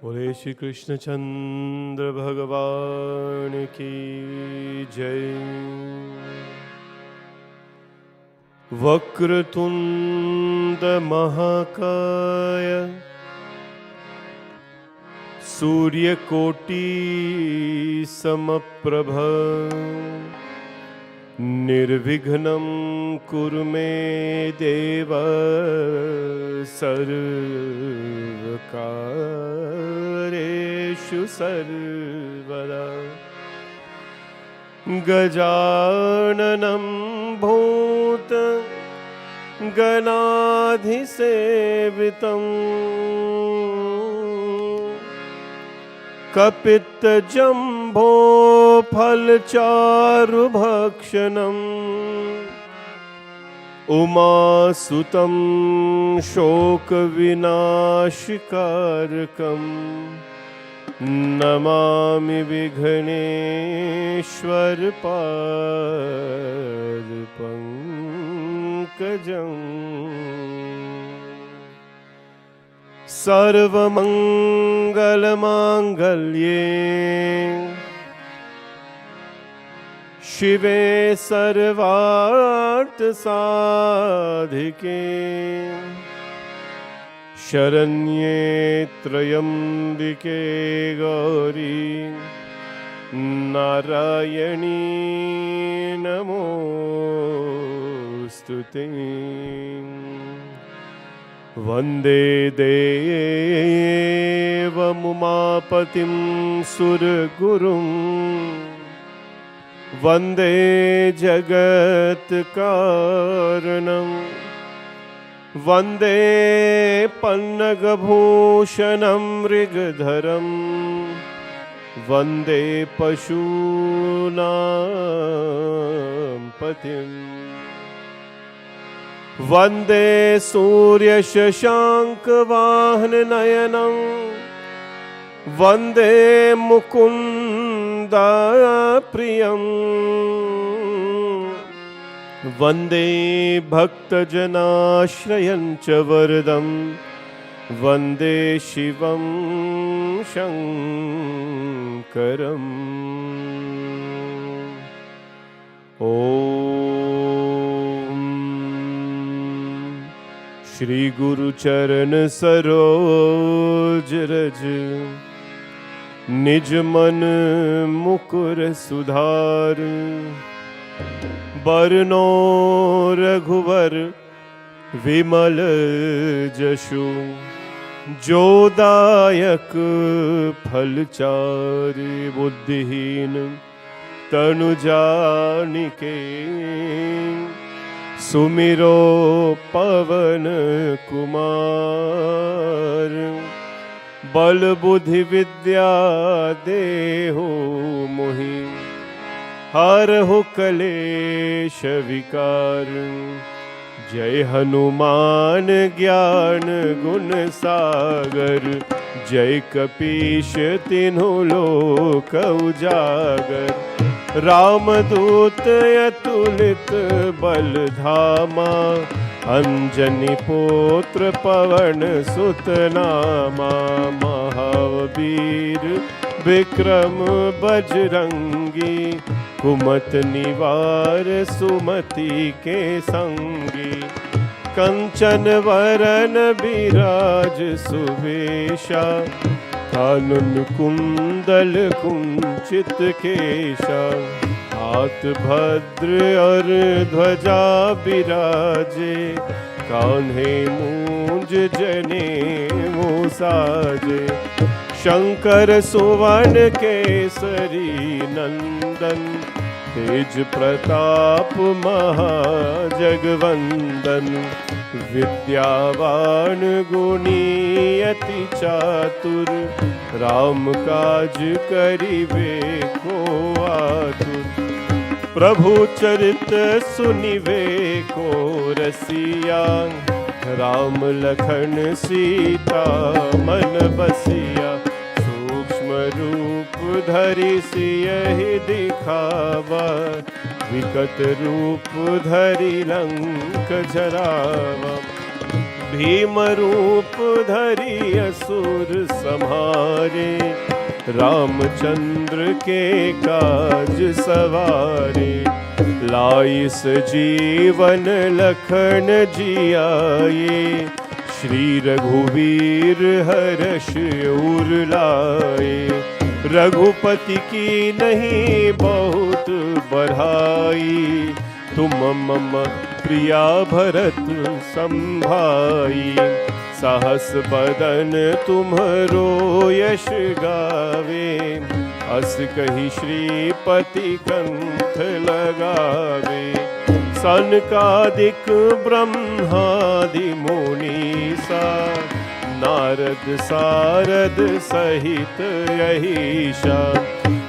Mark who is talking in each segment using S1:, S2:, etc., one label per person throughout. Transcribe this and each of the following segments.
S1: बोले श्री कृष्ण चंद्र भगवान की जय। वक्रतुंड महाकाय सूर्यकोटि समप्रभ निर्विघ्नं कुरु मे देव सर्वकार्येषु सर्वदा। गजाननं भूत गणाधिसेवितं कपित्तजम्भो फलचारुभक्षणम् उमासुतं शोकविनाशकारकं नमामि विघ्नेश्वर पादपङ्कजम्। सर्वमङ्गलमाङ्गल्ये शिवे सर्वार्थसाधिके शरण्ये त्र्यम्बिके गौरी नारायणी नमोस्तुते। वन्दे देवमुमापतिं सुरगुरुं वन्दे जगत्कारणं वन्दे पन्नगभूषणं मृगधरं वन्दे पशूनां पतिम् वन्दे सूर्यशशाङ्कवाहननयनं वन्दे मुकुन्दाप्रियं वन्दे भक्तजनाश्रयं च वरदं वन्दे शिवं शङ्करम्। श्री गुरु चरण सरोज रज निज मन मुकुर सुधार। बरनो रघुवर विमल जशु जो दायक फलचारि। बुद्धिहीन तनु जानिके सुमिरो पवन कुमार। बल बुद्धि विद्या देहो मोहि हरहु कलेश विकार। जय हनुमान ज्ञान गुण सागर जय कपीश तिन्हु लोक उजागर। रामदूत अतुलित बल धामा अंजनी पुत्र पवन सुत नामा। महावीर विक्रम बजरंगी कुमत निवार सुमति के संगी। कंचन वरन विराज सुवेशा कानन कुंडल कुंचित केशा। हाथ भद्र और ध्वजा विराजे कान्हे मूंज जनेऊ साजे। शंकर सुवन केसरी नंदन तेज प्रताप महाजगवंदन। विद्यावान गुणी अति चातुर राम काज करिबे को आतुर। प्रभु चरित सुनिबे को रसिया राम लखन सीता मन बसिया। सूक्ष्म रूप धरि सियहि दिखावा विकट रूप धरि लंक जरावा। भीम रूप धरि असुर संहारे, रामचंद्र के काज सवारे। लाइस जीवन लखन जियाए, श्री रघुवीर हर्ष उर लाए। रघुपति की नहीं बहुत बढ़ाई, तुम मम प्रिया भरत संभाई। सहस बदन तुम्हरो यश गावे, अस कही श्रीपति कंठ लगावे। सनकादिक ब्रह्मादि मुनीसा, नारद सारद सहित यहीशा।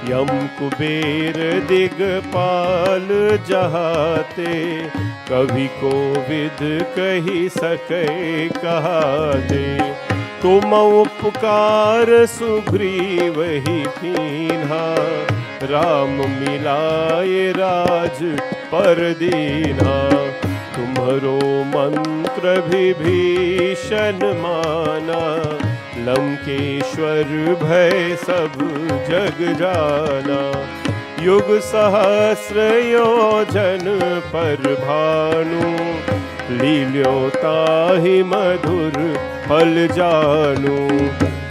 S1: यम कुबेर दिगपाल जहाते, कवि कोविद कही सके कहाते। तुम उपकार सुग्रीव ही कीन्हा, राम मिलाए राज पर दीन्हा। तुम्हरो मंत्र विभीषण माना, लंकेश्वर भय सब जग जाना। युग सहस्र योजन पर भानु, लील्यो ताहि मधुर फल जानू।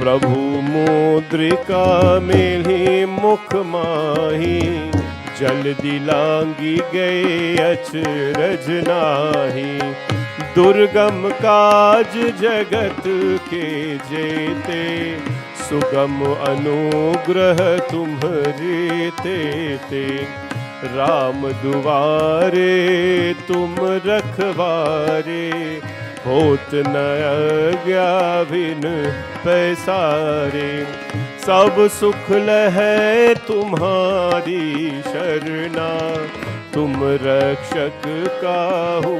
S1: प्रभु मुद्रिका मेलि मुख माही, जल दिलांगी गए अचरज नाही। दुर्गम काज जगत के जेते, सुगम अनुग्रह तुम्हरे तेते। राम दुआरे तुम रखवारे, होत न आज्ञा बिन पैसारे। सब सुख लहै तुम्हारी शरणा, तुम रक्षक काहू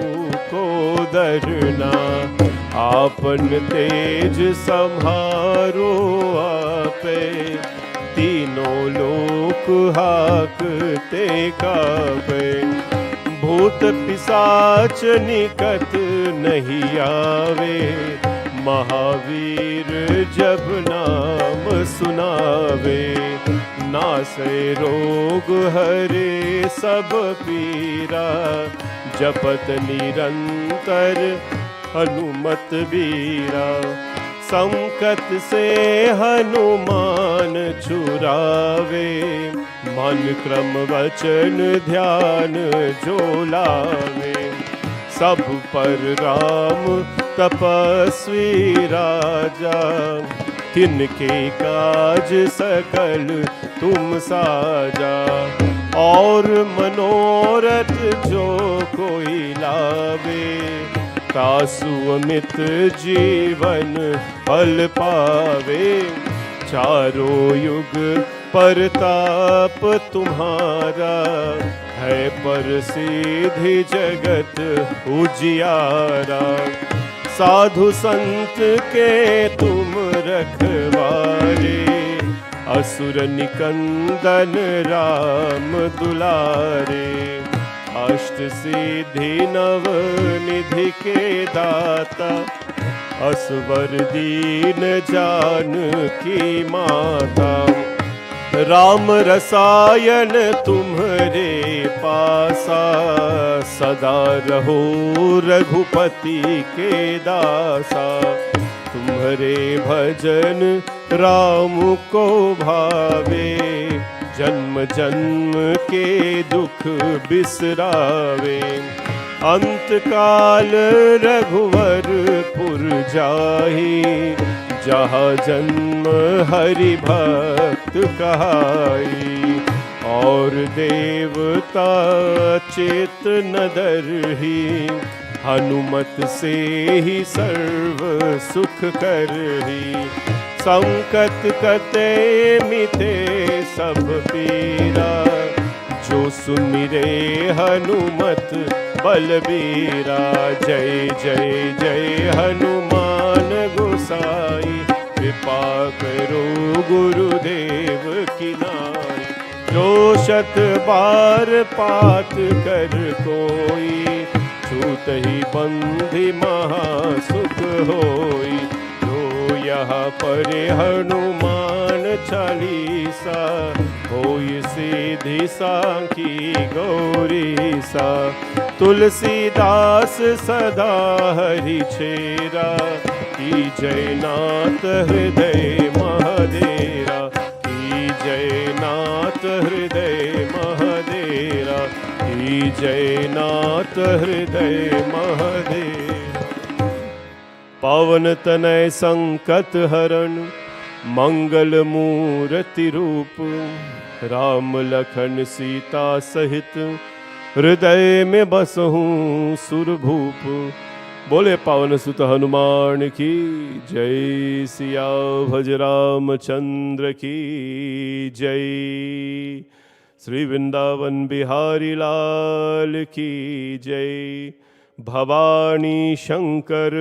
S1: को डरना। आपन तेज सम्हारो आपे, तीनों लोक हाकते कापे। भूत पिशाच निकट नहीं आवे, महावीर जब नाम सुनावे। नासे रोग हरे सब पीरा, जपत निरंतर हनुमत बीरा। संकट से हनुमान छुड़ावे, मन क्रम वचन ध्यान जो लावे। सब पर राम तपस्वी राजा, तिनके काज सकल तुम साजा। और मनोरथ जो कोई लावे, तासु अमित जीवन फल पावे। चारों युग परताप तुम्हारा, है प्रसिद्धि जगत उजियारा। साधु संत के तुम रखवारे, असुर निकंदन राम दुलारे। अष्ट सिद्धि नव निधि के दाता, असवर दीन जानकी माता। राम रसायन तुम्हरे पासा, सदा रहो रघुपति के दासा। तुम्हरे भजन राम को भावे, जन्म जन्म के दुख बिसरावे। अंत काल रघुवर पुर जाहि, जहाँ जन्म हरि भक्त कहाई। और देवता चेत न डरहि, हनुमत से ही सर्व सुख करहि। संकट कटे मिटे सब पीरा, जो सुमिरे हनुमत बलबीरा। जय जय जय हनुमान गोसाई, कृपा करो गुरुदेव की नाई। जो शत बार पाठ कर कोई, सूत ही बंधि महासुख होई। जो यहाँ पर हनुमान चालीसा, होई सीधी सांखी गौरी सा। तुलसीदास सदा हरि छेरा, की जयनाथ हृदय महादेरा, की जयनाथ हृदय महादेरा, की जयनाथ हृदय महादेरा। पावन तनय संकट हरण, मंगल मूर्ति रूप, राम लखन सीता सहित, हृदय में बसहूँ सुरभूप। बोले पावन सुत हनुमान की जय, सिया भज रामचंद्र की जय, श्री वृंदावन बिहारी लाल की जय। भवानी शंकर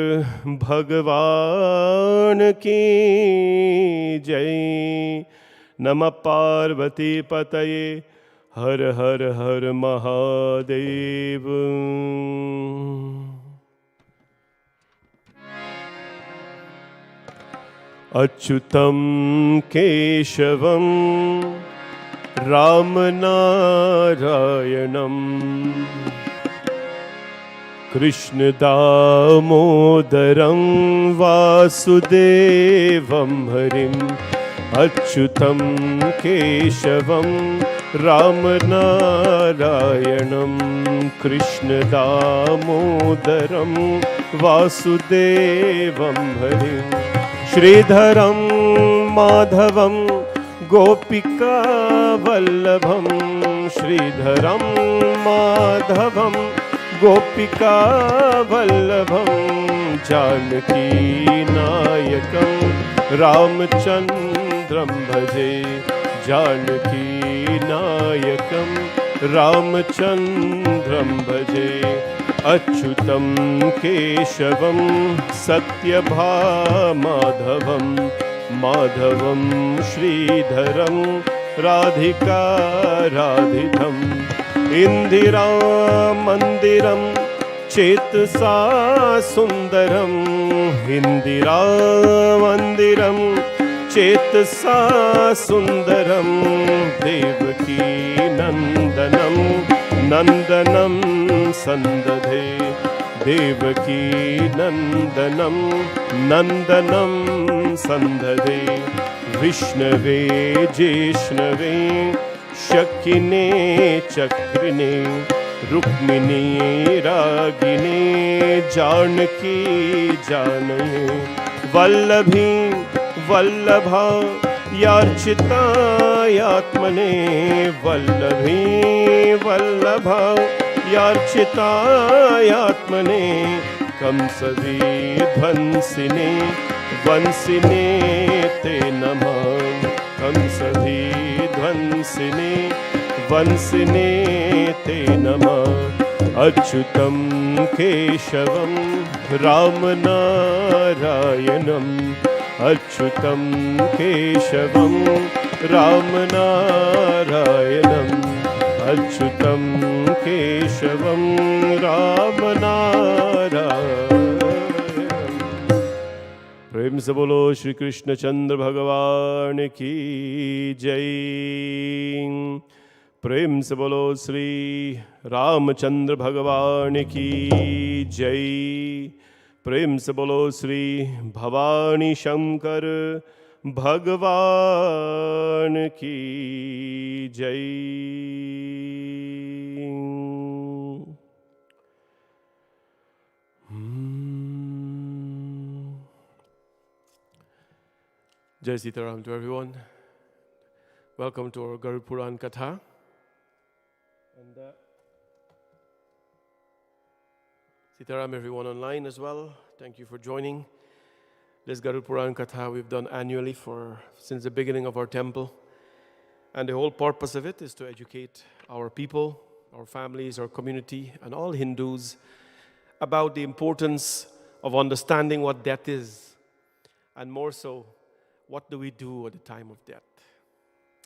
S1: भगवान की जय। नमः पार्वती पतये, हर हर हर महादेव। अच्युतं केशवं राम नारायणं, कृष्ण दामोदरं वासुदेवं हरिम्। अच्युतं केशवं राम नारायणं, कृष्ण दामोदरं वासुदेवं हरिम्। श्रीधरं माधवं गोपिका वल्लभं, श्रीधरं माधवं गोपिका वल्लभं। जानकी नायकं रामचन्द्रं भजे, जानकी नायकं रामचन्द्रं भजे। अच्युतं केशवं सत्यभामाधवं, माधवं श्रीधरं राधिका राधितम्। इंदिरा मंदिरं चेतसा सुंदरं, इंदिरा मंदिरं चेतसा सुंदरं। देवकी नंदनं नंदनं सन्दधे, देवकी नंदनं नंदनं सन्दधे। विष्णवे जिष्णवे शकिने चक्रिणे, रुक्मिणी रागिने जानकी जानये। वल्लभी वल्लभा यार्चितायात्मने, वल्लभी वल्लभा यार्चितायात्मने। कंसधीध्वंसिने वंसिने ते नमः, कंसधीध्वंसिने वंसिने ते नमः। अच्युतं केशवं राम नारायणम्, अच्युतं केशवं राम नारायणम्, अच्युतं केशवं राम नारायणम्। प्रेम से बोलो श्री कृष्ण चंद्र भगवान की जय। प्रेम से बोलो श्री रामचंद्र भगवान की जय। प्रेम से बोलो श्री भवानी शंकर भगवान की जय। Jai Sitaram to everyone. Welcome to our Garud Puran katha. And Sitaram everyone online as well. Thank you for joining. This Garud Puran katha we've done annually since the beginning of our temple. And the whole purpose of it is to educate our people, our families, our community, and all Hindus about the importance of understanding what death is, and more so, what do we do at the time of death?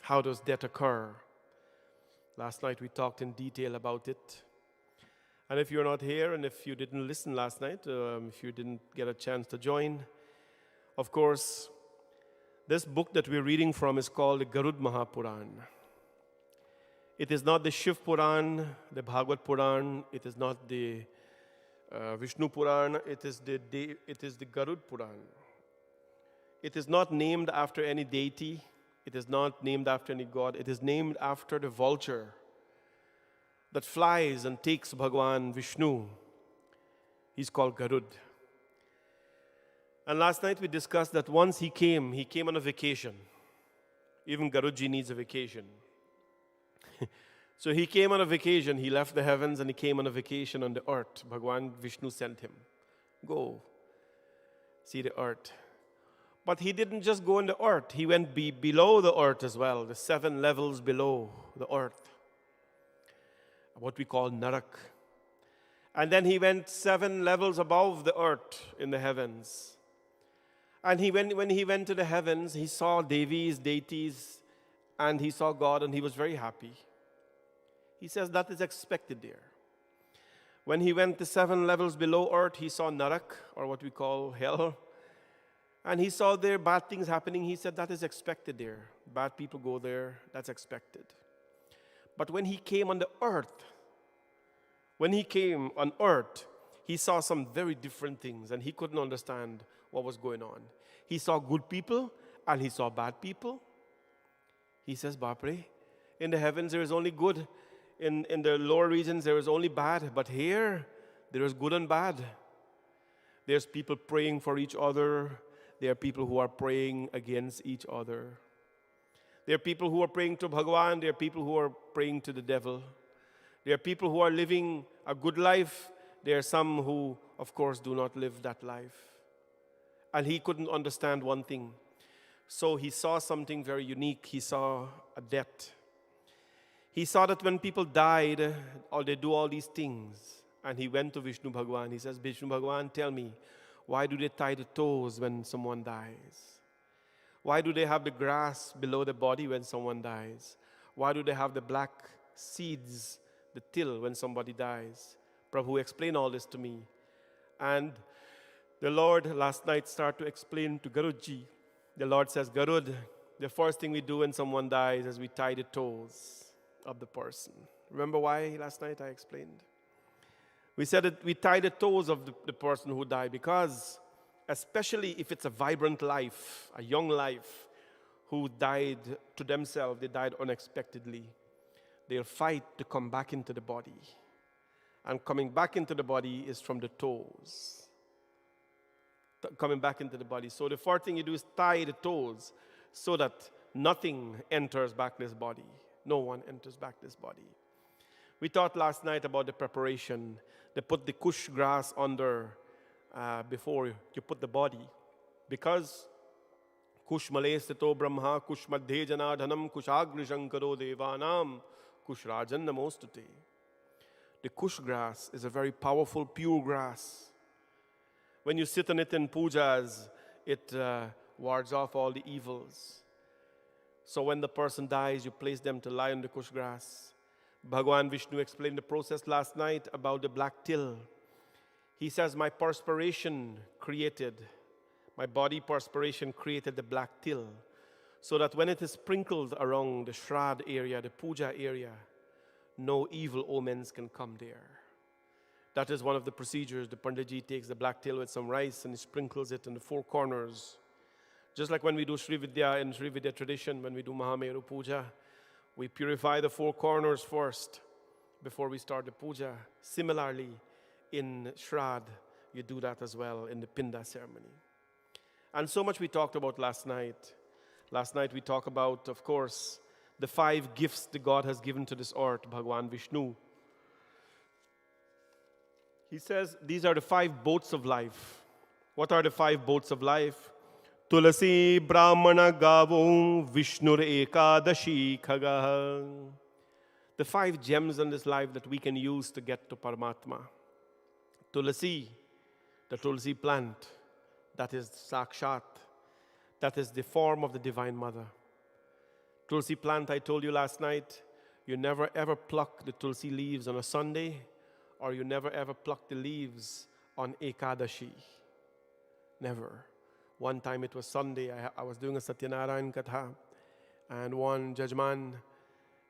S1: How does death occur? Last night we talked in detail about it. And if you're not here and if you didn't listen last night, if you didn't get a chance to join, of course, this book that we're reading from is called the Garud Mahapuran. It is not the Shiv Puran, the Bhagavad Puran, it is not the Vishnu Puran, it is the Garud Puran. It is not named after any deity, it is not named after any god, it is named after the vulture that flies and takes Bhagwan Vishnu. He's called Garud. And last night we discussed that once he came on a vacation. Even Garudji needs a vacation. So he came on a vacation, he left the heavens and he came on a vacation on the earth. Bhagwan Vishnu sent him. Go, see the earth. But he didn't just go on the earth, he went below the earth as well, the 7 levels below the earth. What we call Narak. And then he went 7 levels above the earth in the heavens. And when he went to the heavens, he saw Devis, deities, and he saw God, and he was very happy. He says that is expected there. When he went to 7 levels below earth, he saw Narak, or what we call hell. And he saw there bad things happening. He said that is expected there. Bad people go there, that's expected. But when he came on the earth, he saw some very different things, and he couldn't understand what was going on. He saw good people, and he saw bad people. He says, Bapre, in the heavens there is only good. In the lower regions there is only bad. But here, there is good and bad. There's people praying for each other. There are people who are praying against each other. There are people who are praying to Bhagwan. There are people who are praying to the devil. There are people who are living a good life. There are some who, of course, do not live that life. And he couldn't understand one thing. So he saw something very unique. He saw a death. He saw that when people died, or they do all these things, and he went to Vishnu Bhagwan. He says, Vishnu Bhagwan, tell me, why do they tie the toes when someone dies? Why do they have the grass below the body when someone dies? Why do they have the black seeds, the till, when somebody dies? Prabhu explained all this to me. And the Lord last night started to explain to Garudji. The Lord says, Garud, the first thing we do when someone dies is we tie the toes of the person. Remember why last night I explained? We said that we tie the toes of the person who died because, especially if it's a vibrant life, a young life, who died to themselves, they died unexpectedly. They'll fight to come back into the body. And coming back into the body is from the toes. Coming back into the body. So the first thing you do is tie the toes so that nothing enters back this body. No one enters back this body. We talked last night about the preparation. They put the kush grass under before you put the body. Because kush malestato brahma, kush madhe janadhanam, kushagri shankaro devanam, kush rajan namostute. The kush grass is a very powerful, pure grass. When you sit on it in pujas, it wards off all the evils. So when the person dies, you place them to lie on the kush grass. Bhagwan Vishnu explained the process last night about the black till. He says, my body perspiration created the black till, so that when it is sprinkled around the Shrad area, the puja area, no evil omens can come there. That is one of the procedures. The Panditji takes the black till with some rice and he sprinkles it in the 4 corners. Just like when we do Sri Vidya in Sri Vidya tradition, when we do Mahameru Puja, we purify the 4 corners first before we start the puja. Similarly, in Shrad, you do that as well in the Pinda ceremony. And so much we talked about last night. Last night we talked about, of course, the 5 gifts that God has given to this earth, Bhagwan Vishnu. He says these are the 5 boats of life. What are the 5 boats of life? Tulasi Brahmana Gavum Vishnur Ekadashi Khagaha. The 5 gems in this life that we can use to get to Paramatma. Tulasi, the Tulsi plant, that is Sakshat. That is the form of the Divine Mother. Tulsi plant, I told you last night, you never ever pluck the Tulsi leaves on a Sunday or you never ever pluck the leaves on Ekadashi. Never. One time it was Sunday, I was doing a Satyanarayan katha, and one judgeman,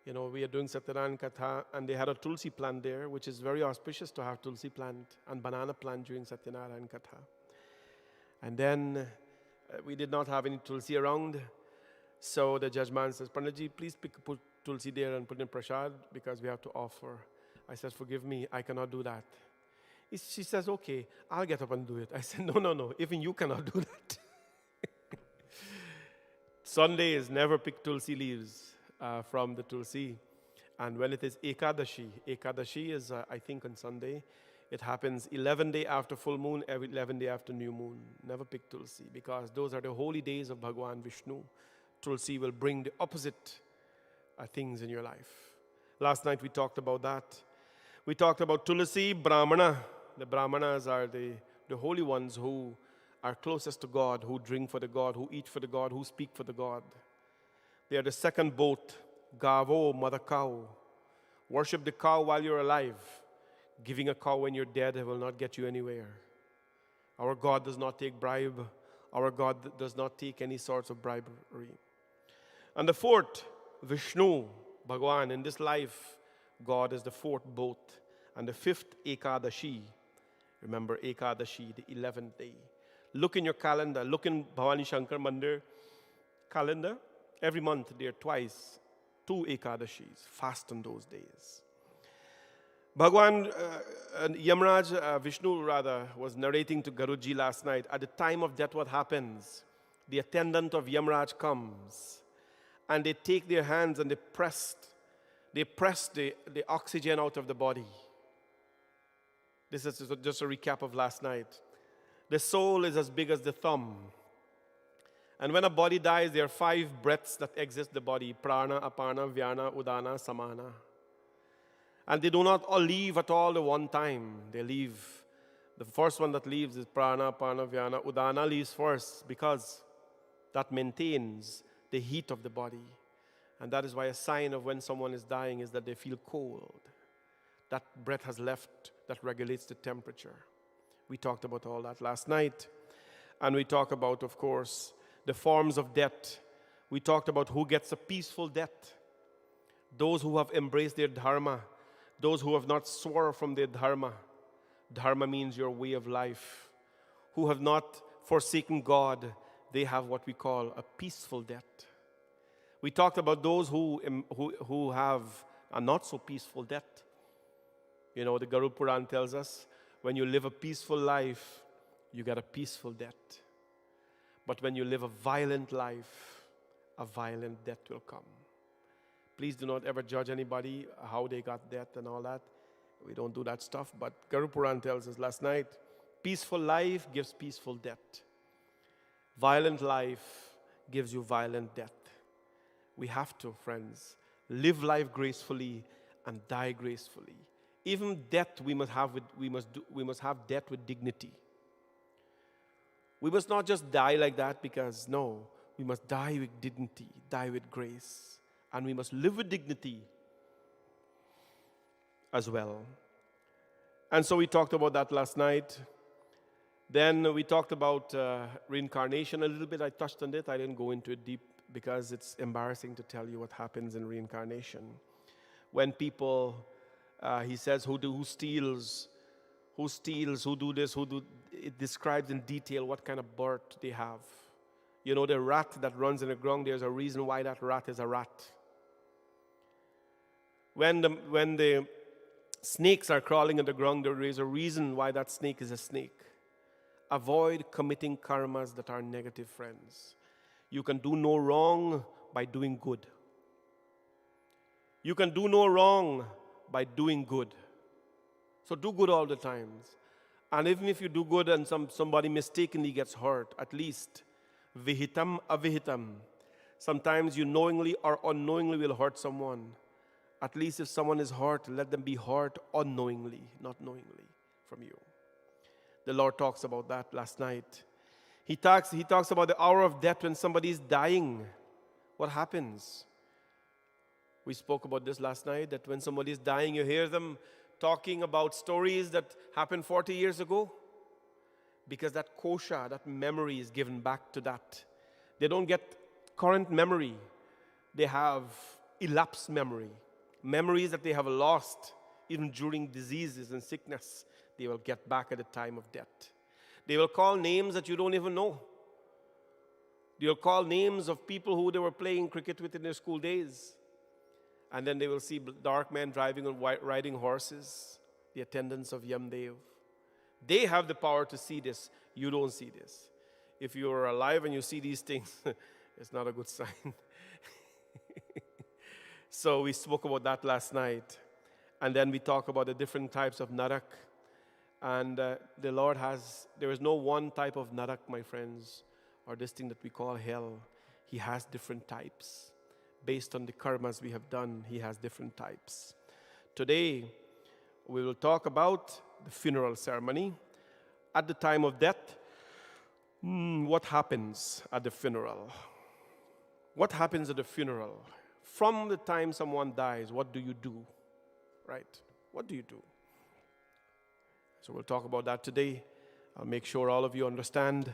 S1: we are doing Satyanarayan katha, and they had a tulsi plant there, which is very auspicious to have tulsi plant and banana plant during Satyanarayan katha. And then we did not have any tulsi around, so the judgeman says, Panditji, please put tulsi there and put in prasad because we have to offer. I said, forgive me, I cannot do that. She says, okay, I'll get up and do it. I said, no, even you cannot do that. Sundays, never pick tulsi leaves from the tulsi. And when it is Ekadashi is, I think, on Sunday. It happens 11 days after full moon, every 11 days after new moon. Never pick tulsi, because those are the holy days of Bhagwan Vishnu. Tulsi will bring the opposite things in your life. Last night we talked about that. We talked about Tulasi, Brahmana. The Brahmanas are the holy ones who are closest to God, who drink for the God, who eat for the God, who speak for the God. They are the second boat, Gavo, mother cow. Worship the cow while you're alive. Giving a cow when you're dead will not get you anywhere. Our God does not take bribe. Our God does not take any sorts of bribery. And the fourth, Vishnu, Bhagwan. In this life, God is the fourth boat. And the fifth, Ekadashi. Remember Ekadashi, the 11th day. Look in your calendar. Look in Bhavani Shankar Mandir calendar. Every month there are twice, 2 Ekadashis. Fast on those days. Bhagwan, Yamraj, Vishnu rather, was narrating to Garudji last night. At the time of death, what happens? The attendant of Yamraj comes, and they take their hands and they press the oxygen out of the body. This is just a recap of last night. The soul is as big as the thumb. And when a body dies, there are 5 breaths that exist in the body: prana, apana, vyana, udana, samana. And they do not all leave at all at one time. They leave. The first one that leaves is prana, apana, vyana. Udana leaves first because that maintains the heat of the body. And that is why a sign of when someone is dying is that they feel cold. That breath has left, that regulates the temperature. We talked about all that last night. And we talk about, of course, the forms of death. We talked about who gets a peaceful death. Those who have embraced their dharma. Those who have not swerved from their dharma. Dharma means your way of life. Who have not forsaken God. They have what we call a peaceful death. We talked about those who have a not so peaceful death. The Garud Puran tells us, when you live a peaceful life, you get a peaceful death. But when you live a violent life, a violent death will come. Please do not ever judge anybody, how they got death and all that. We don't do that stuff. But Garud Puran tells us last night, peaceful life gives peaceful death. Violent life gives you violent death. We have to, friends, live life gracefully and die gracefully. Even death we must have death with dignity. We must not just die like that because, no, we must die with dignity, die with grace. And we must live with dignity as well. And so we talked about that last night. Then we talked about reincarnation a little bit. I touched on it. I didn't go into it deep because it's embarrassing to tell you what happens in reincarnation. When people, he says, who steals, who do this, it describes in detail what kind of birth they have. The rat that runs in the ground, there's a reason why that rat is a rat. When the snakes are crawling on the ground, there is a reason why that snake is a snake. Avoid committing karmas that are negative, friends. You can do no wrong by doing good. You can do no wrong by doing good. So do good all the times. And even if you do good and somebody mistakenly gets hurt, at least vihitam avihitam. Sometimes you knowingly or unknowingly will hurt someone. At least if someone is hurt, let them be hurt unknowingly, not knowingly from you. The Lord talks about that last night. He talks about the hour of death when somebody is dying. What happens? We spoke about this last night, that when somebody is dying, you hear them talking about stories that happened 40 years ago, because that kosha, that memory is given back to that. They don't get current memory. They have elapsed memory. Memories that they have lost even during diseases and sickness, they will get back at the time of death. They will call names that you don't even know. They'll call names of people who they were playing cricket with in their school days. And then they will see dark men driving on riding horses, the attendants of Yamdev. They have the power to see this. You don't see this. If you are alive and you see these things, it's not a good sign. So we spoke about that last night. And then we talk about the different types of narak. And the Lord there is no one type of narak, my friends, or this thing that we call hell. He has different types. Based on the karmas we have done, He has different types. Today, we will talk about the funeral ceremony. At the time of death, what happens at the funeral? What happens at the funeral? From the time someone dies, what do you do? Right? What do you do? So we'll talk about that today. I'll make sure all of you understand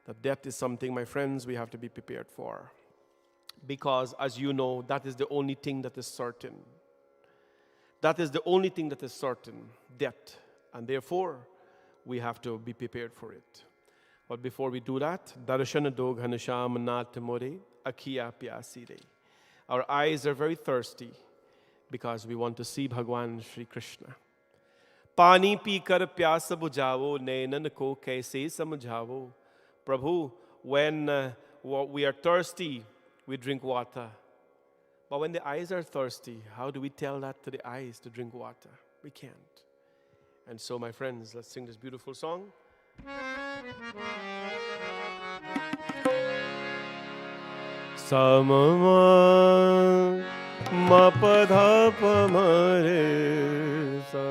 S1: that death is something, my friends, we have to be prepared for. Because, as you know, that is the only thing that is certain. That is the only thing that is certain, death. And therefore, we have to be prepared for it. But before we do that, Darshana dog hanasham naat more akhiya pyasi re. Our eyes are very thirsty because we want to see Bhagwan Shri Krishna. Pani pikar pyasa bujhavo, nainan ko kaise samjhavo. Prabhu, when we are thirsty, we drink water. But when the eyes are thirsty, how do we tell that to the eyes to drink water? We can't. And so, my friends, let's sing this beautiful song. Samama mapadha pamare sa.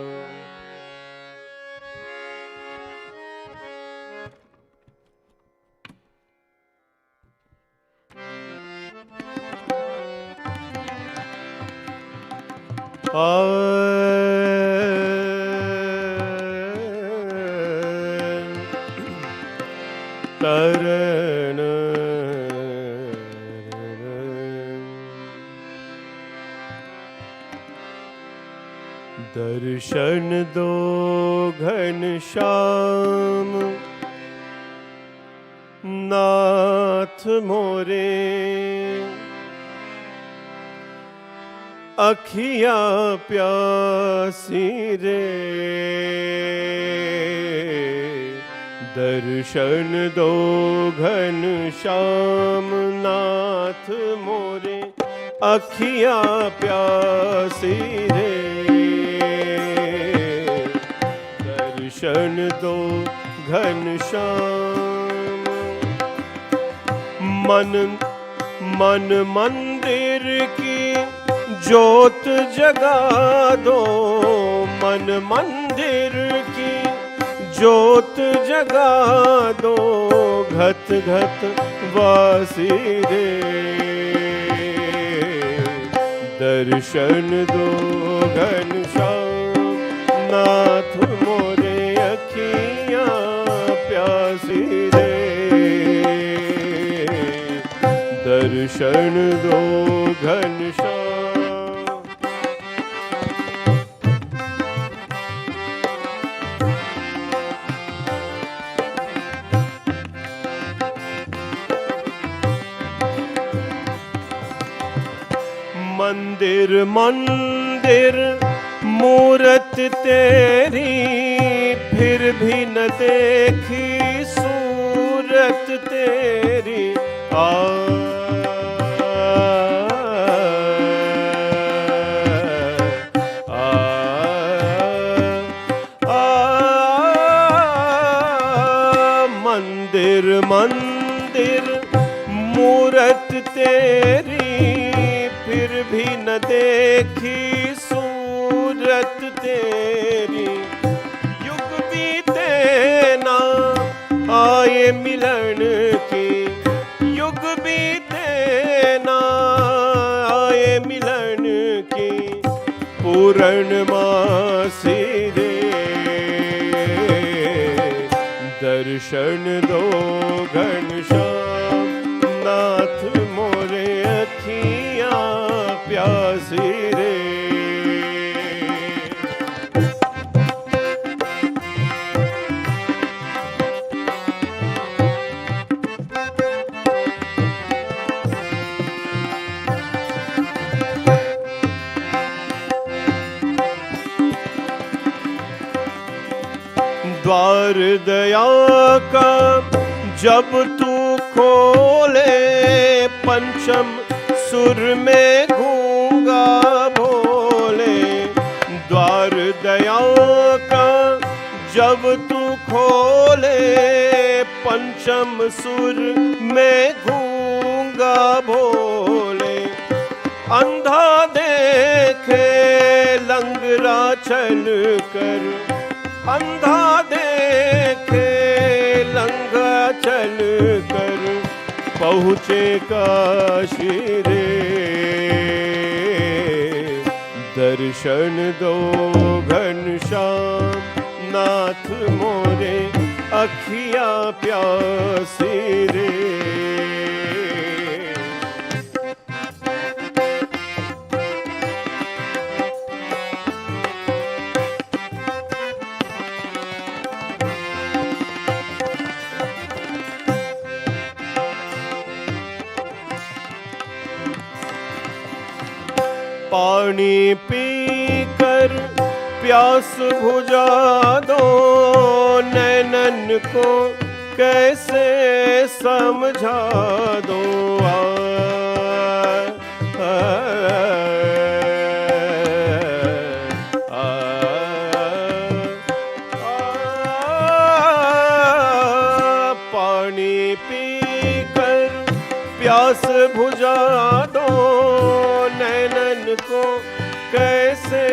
S1: दर्शन दो घनश्याम नाथ मोरे अखिया प्यासी रे दर्शन दो घनश्याम नाथ मोरे अखिया प्यासी रे दर्शन दो घनश्याम मन मंदिर की ज्योत जगा दो मन मंदिर की ज्योत जगा दो घत घत वासी रे दर्शन दो घनश्याम नाथ मोरे अखियाँ प्यासी रे दर्शन दो घनश्याम मंदिर मंदिर मूरत तेरी फिर भी न देखी सूरत तेरी मंदिर मंदिर मूरत तेरी फिर भी न देखी सूरत तेरी युग बीते ना आए मिलन की युग बीते ना आए मिलन की पूरणमासी रे, दर्शन दो घनश्याम नाथ मोरे अखियाँ प्यासी रे। द्वार दया का जब तू खोले, पंचम सुर में गूंगा भोले। द्वार दया का जब तू खोले, पंचम सुर में गूंगा भोले। अंधा देखे लंगड़ा चल कर, अंधा देखे लंगा चल कर, पहुँचे काशी रे। दर्शन दो घनश्याम नाथ मोरे अखियाँ प्यासी रे। पानी पीकर प्यास बुझा दो, नैनन को कैसे समझा दो। पानी पीकर प्यास बुझा दो, नैनन को कैसे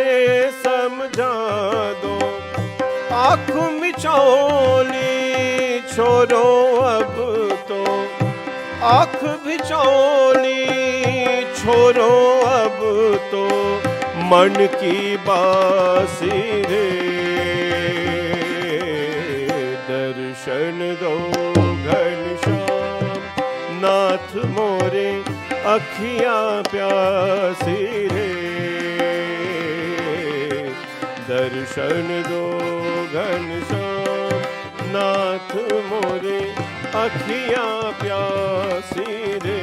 S1: समझा दो। आँख मिचौली छोड़ो अब तो, आँख मिचौली छोड़ो अब तो, मन की बासी रे। दर्शन दो घनश्याम नाथ मोरे अखियाँ प्यासी रे। दर्शन दो घनश्याम नाथ मोरे अखियाँ प्यासी रे।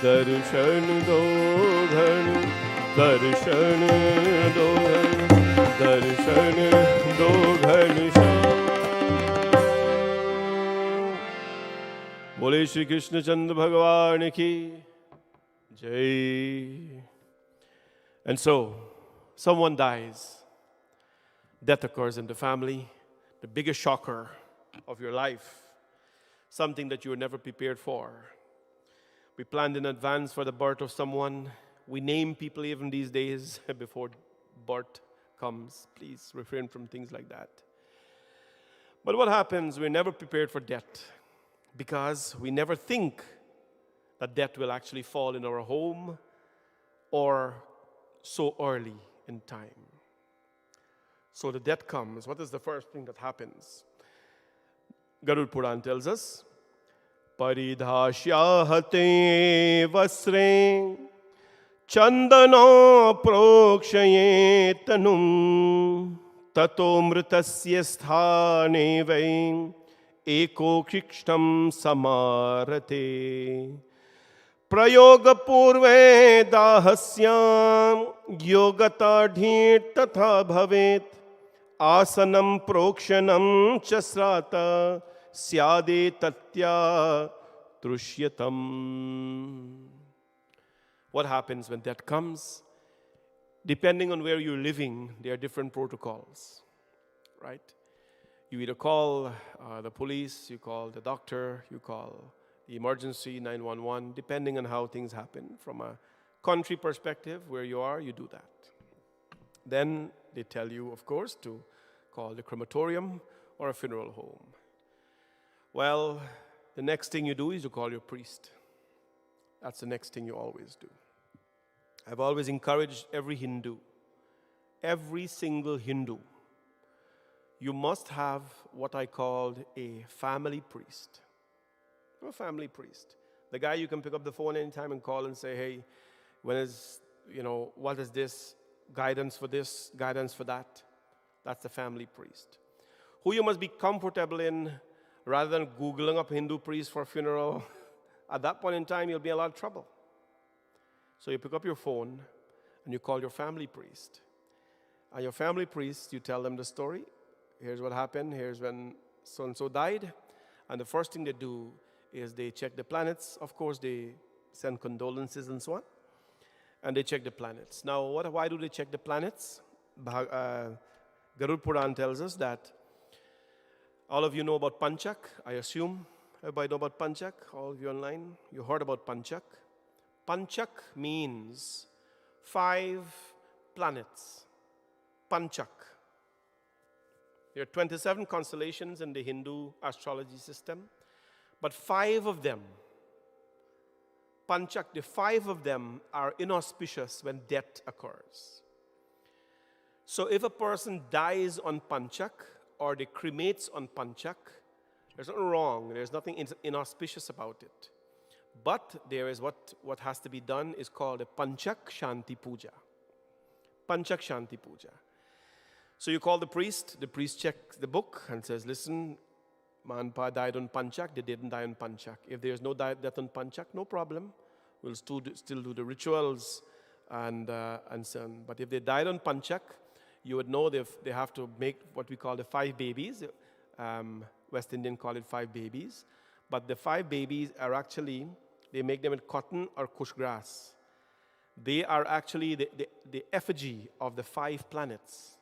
S1: दर्शन दो दर्शन दो दर्शन दो घनश्याम। बोले श्री कृष्ण चंद्र भगवान की जय। And so, someone dies. Death occurs in the family, the biggest shocker of your life, something that you were never prepared for. We planned in advance for the birth of someone. We name people even these days before birth comes. Please refrain from things like that. But what happens? We're never prepared for death because we never think that death will actually fall in our home or so early in time. So the death comes. What is the first thing that happens? Garud Puran tells us, Paridhashyahate vasre chandano prokshaye tanum tato mritasya sthane vain eko krikshtam samarate प्रयोग पूर्वे दाहस्याम योगता ढीट तथा भवेत आसनम प्रोक्षणम च श्राता स्यादे तत्या तृष्यतम. What happens when death comes? Depending on where you're living, there are different protocols, right? You either call the police, you call the doctor, you call the emergency 911, depending on how things happen. From a country perspective, where you are, you do that. Then they tell you, of course, to call the crematorium or a funeral home. Well, the next thing you do is you call your priest. That's the next thing you always do. I've always encouraged every Hindu, every single Hindu, you must have what I called a family priest. A family priest. The guy you can pick up the phone anytime and call and say, hey, what is this? Guidance for this, guidance for that. That's the family priest. Who you must be comfortable in rather than Googling up Hindu priest for a funeral. At that point in time, you'll be in a lot of trouble. So you pick up your phone and you call your family priest. And your family priest, you tell them the story. Here's what happened. Here's when so-and-so died. And the first thing they do is they check the planets. Of course, they send condolences and so on. And they check the planets. Now, why do they check the planets? Garud Puran tells us that all of you know about Panchak, I assume. Everybody know about Panchak? All of you online? You heard about Panchak? Panchak means 5 planets. Panchak. There are 27 constellations in the Hindu astrology system, but 5 of them, Panchak, the 5 of them are inauspicious when death occurs. So if a person dies on Panchak or they cremates on Panchak, there's nothing wrong, there's nothing inauspicious about it. But there is what has to be done is called a Panchak Shanti Puja. Panchak Shanti Puja. So you call the priest checks the book and says, listen, Manpa died on Panchak, they didn't die on Panchak. If there's no death on Panchak, no problem. We'll still do the rituals and so on. But if they died on Panchak, you would know they have to make what we call the 5 babies. West Indian call it 5 babies. But the 5 babies are actually, they make them with cotton or kush grass. They are actually the effigy of the 5 planets.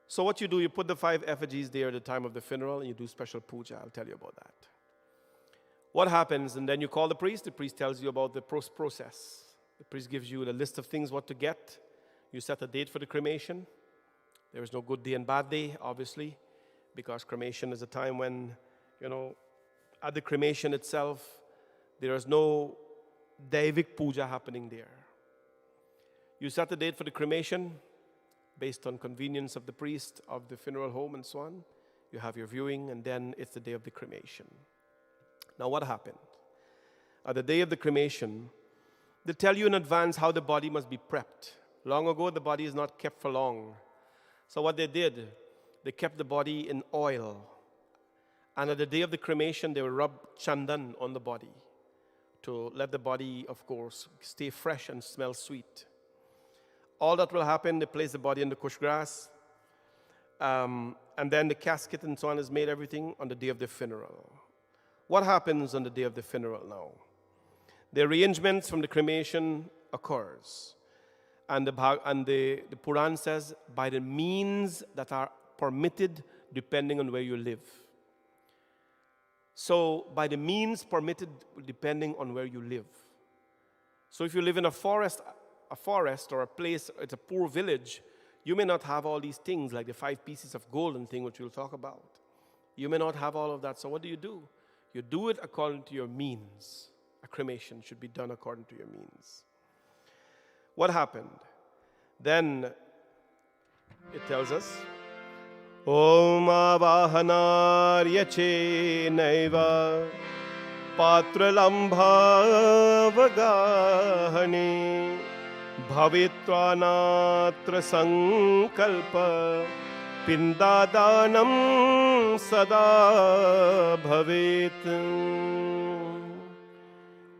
S1: So what you do, you put the 5 effigies there at the time of the funeral and you do special puja. I'll tell you about that. What happens, and then you call the priest tells you about the process. The priest gives you the list of things what to get. You set a date for the cremation. There is no good day and bad day, obviously, because cremation is a time when, at the cremation itself, there is no Daivik puja happening there. You set the date for the cremation based on convenience of the priest, of the funeral home, and so on. You have your viewing, and then it's the day of the cremation. Now, what happened? At the day of the cremation, they tell you in advance how the body must be prepped. Long ago, the body is not kept for long. So what they did, they kept the body in oil. And at the day of the cremation, they will rub chandan on the body to let the body, of course, stay fresh and smell sweet. All that will happen, they place the body in the kush grass, and then the casket and so on is made, everything on the day of the funeral. What happens on the day of the funeral now? The arrangements from the cremation occurs. And the Puran says, by the means that are permitted depending on where you live. So, by the means permitted depending on where you live. So if you live in a forest or a place, it's a poor village, you may not have all these things like the 5 pieces of gold and thing which we'll talk about. You may not have all of that. So what do? You do it according to your means. A cremation should be done according to your means. What happened? Then it tells us, Om avahanar yache naiva patralambha vagahane bhavitvanatra sankalpa pindadanam sada bhavet.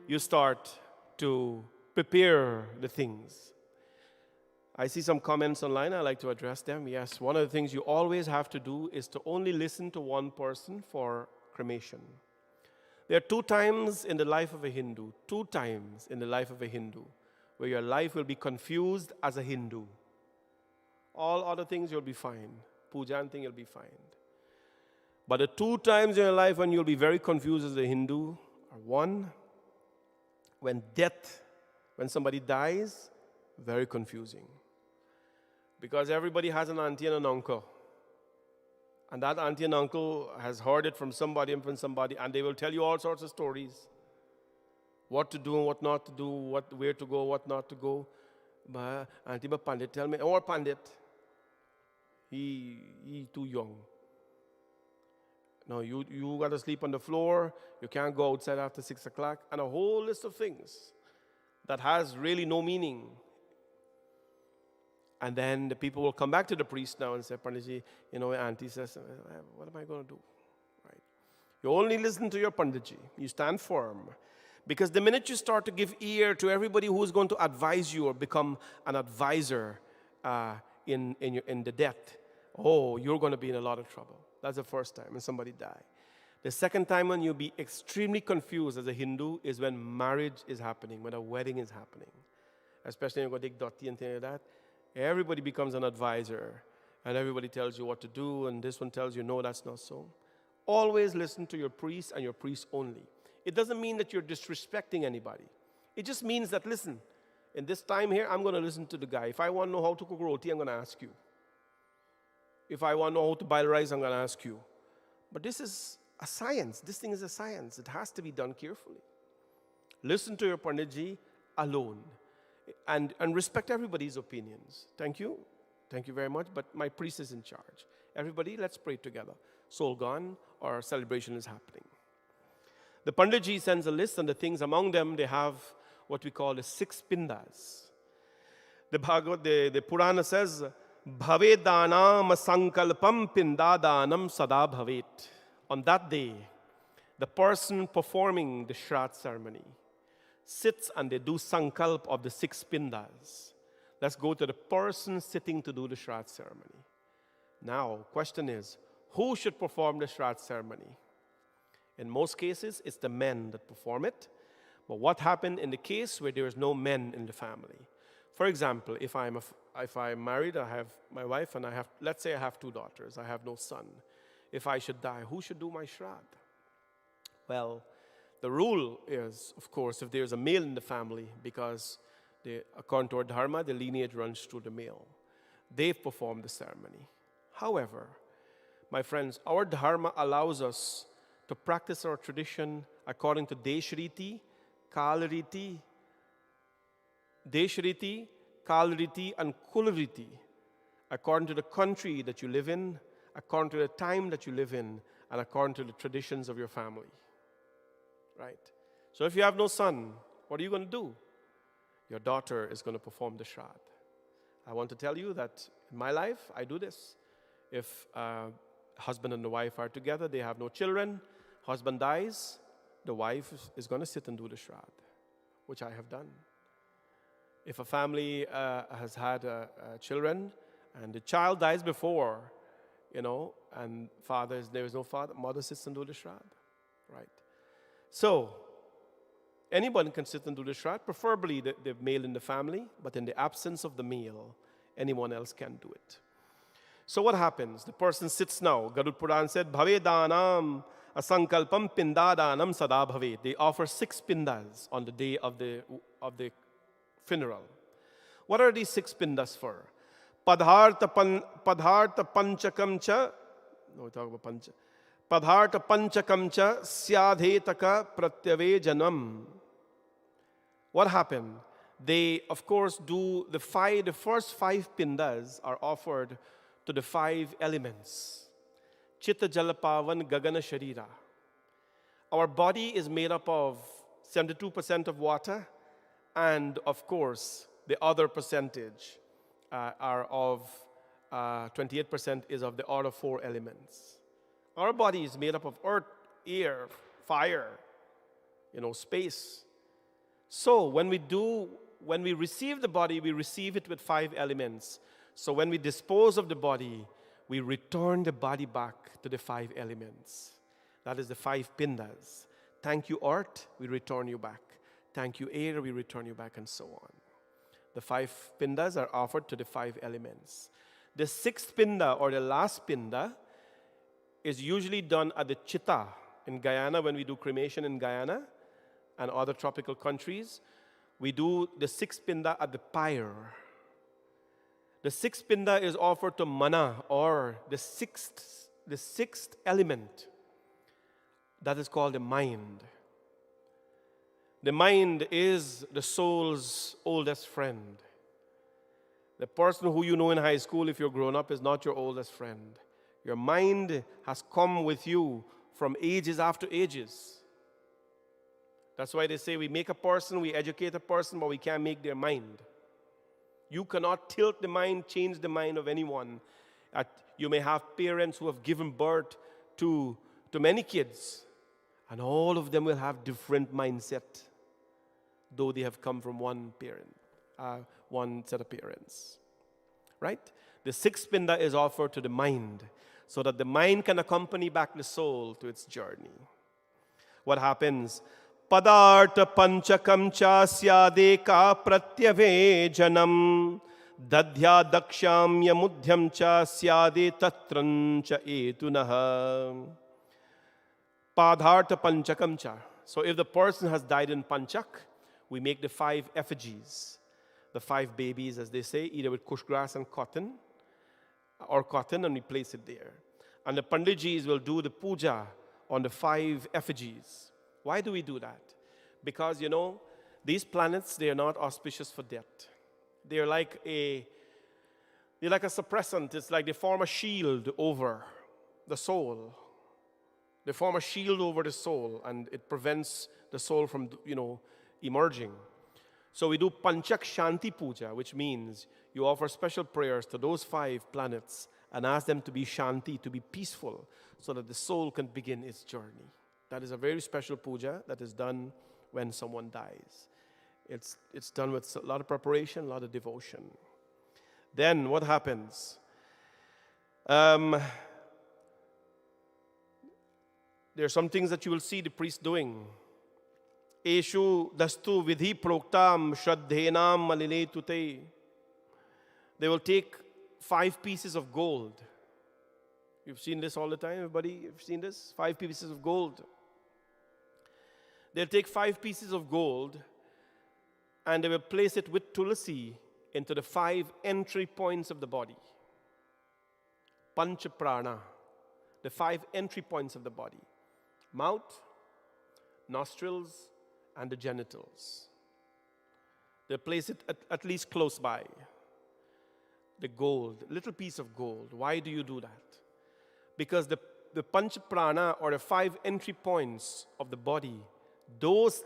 S1: You start to prepare the things. I see some comments online. I like to address them. Yes, one of the things you always have to do is to only listen to one person for cremation. There are 2 times in the life of a Hindu, 2 times in the life of a Hindu, where your life will be confused as a Hindu. All other things you'll be fine. Puja and thing you'll be fine. But the 2 times in your life when you'll be very confused as a Hindu are 1, when somebody dies, very confusing. Because everybody has an auntie and an uncle. And that auntie and uncle has heard it from somebody and from somebody, and they will tell you all sorts of stories. what to do and what not to do, where to go, what not to go. But Auntie Pandit tell me, or Pandit, he too young. No, you got to sleep on the floor. You can't go outside after 6 o'clock. And a whole list of things that has really no meaning. And then the people will come back to the priest now and say, Panditji, Auntie says, what am I going to do? Right? You only listen to your Panditji. You stand firm. Because the minute you start to give ear to everybody who is going to advise you or become an advisor in the death, you're going to be in a lot of trouble. That's the first time when somebody die. The second time when you'll be extremely confused as a Hindu is when marriage is happening, when a wedding is happening. Especially when you go take doti and things like that. Everybody becomes an advisor. And everybody tells you what to do. And this one tells you, no, that's not so. Always listen to your priest and your priest only. It doesn't mean that you're disrespecting anybody. It just means that, listen, in this time here, I'm going to listen to the guy. If I want to know how to cook roti, I'm going to ask you. If I want to know how to boil rice, I'm going to ask you. But this is a science. This thing is a science. It has to be done carefully. Listen to your Panditji alone. And respect everybody's opinions. Thank you. Thank you very much. But my priest is in charge. Everybody, let's pray together. Soul gone, our celebration is happening. The Panditji sends a list, and the things among them, they have what we call the 6 pindas. The Purana says, Bhavedanam sankalpam pindadanam sada bhavet. On that day, the person performing the Shraddh ceremony sits and they do sankalp of the 6 pindas. Let's go to the person sitting to do the Shraddh ceremony. Now, question is, who should perform the Shraddh ceremony? In most cases, it's the men that perform it. But what happened in the case where there is no men in the family? For example, if I'm married, I have my wife, and let's say I have 2 daughters. I have no son. If I should die, who should do my Shraddh? Well, the rule is, of course, if there's a male in the family, because according to our dharma, the lineage runs through the male. They've performed the ceremony. However, my friends, our dharma allows us to practice our tradition according to Deshriti, Kalriti, and Kulriti, according to the country that you live in, according to the time that you live in, and according to the traditions of your family. Right? So if you have no son, what are you going to do? Your daughter is going to perform the Shraddh. I want to tell you that in my life, I do this. If husband and the wife are together, they have no children, husband dies, the wife is going to sit and do the Shraddh, which I have done. If a family has had children and the child dies before, and there is no father, mother sits and do the Shraddh, right? So, anyone can sit and do the Shraddh, preferably the male in the family, but in the absence of the male, anyone else can do it. So what happens? The person sits now. Garud Puran said, Bhavedanam asankalpam pindadanam sada bhavet. They offer 6 pindas on the day of the funeral. What are these 6 pindas for? Padharta panchakam cha. No, we talk about pancha. Padharta panchakam cha syadhetaka pratyave janam. What happened? They, of course, do the first 5 pindas are offered to the 5 elements. Chitta Jalapavan Gagana Sharira. Our body is made up of 72% of water, and of course, the other percentage are of 28% is of the other 4 elements. Our body is made up of earth, air, fire, space. So when we receive the body, we receive it with 5 elements. So when we dispose of the body, we return the body back to the 5 elements. That is the 5 pindas. Thank you, earth, we return you back. Thank you, air, we return you back, and so on. The 5 pindas are offered to the 5 elements. The 6th pinda, or the last pinda, is usually done at the chitta in Guyana. When we do cremation in Guyana and other tropical countries, we do the 6th pinda at the pyre. The 6th pinda is offered to mana, or the sixth element. That is called the mind. The mind is the soul's oldest friend. The person who you know in high school, if you're grown up, is not your oldest friend. Your mind has come with you from ages after ages. That's why they say we make a person, we educate a person, but we can't make their mind. You cannot tilt the mind, change the mind of anyone. You may have parents who have given birth to many kids, and all of them will have different mindset, though they have come from one parent, one set of parents. Right? The sixth pinda is offered to the mind, so that the mind can accompany back the soul to its journey. What happens? Padartha panchakam cha syadeka pratyavejanam dadhya dakshamya mudhyam cha syade tatrancha etunaha. Padartha panchakam cha. So if the person has died in panchak, we make the 5 effigies, the 5 babies, as they say, either with kush grass and cotton, and we place it there. And the Panditjis will do the puja on the 5 effigies. Why do we do that? Because, these planets, they are not auspicious for death. They're like a suppressant. It's like they form a shield over the soul. They form a shield over the soul, and it prevents the soul from, emerging. So we do Panchak Shanti Puja, which means you offer special prayers to those 5 planets and ask them to be Shanti, to be peaceful, so that the soul can begin its journey. That is a very special puja that is done when someone dies. It's done with a lot of preparation, a lot of devotion. Then what happens? There are some things that you will see the priest doing. Eshu dastu vidhi proktam shraddhenam malile tute. They will take 5 pieces of gold. You've seen this all the time, everybody? You've seen this? 5 pieces of gold. They'll take 5 pieces of gold and they will place it with tulasi into the 5 entry points of the body. Pancha prana, the 5 entry points of the body. Mouth, nostrils, and the genitals. They'll place it at least close by. The gold, little piece of gold. Why do you do that? Because the pancha prana, or the 5 entry points of the body, those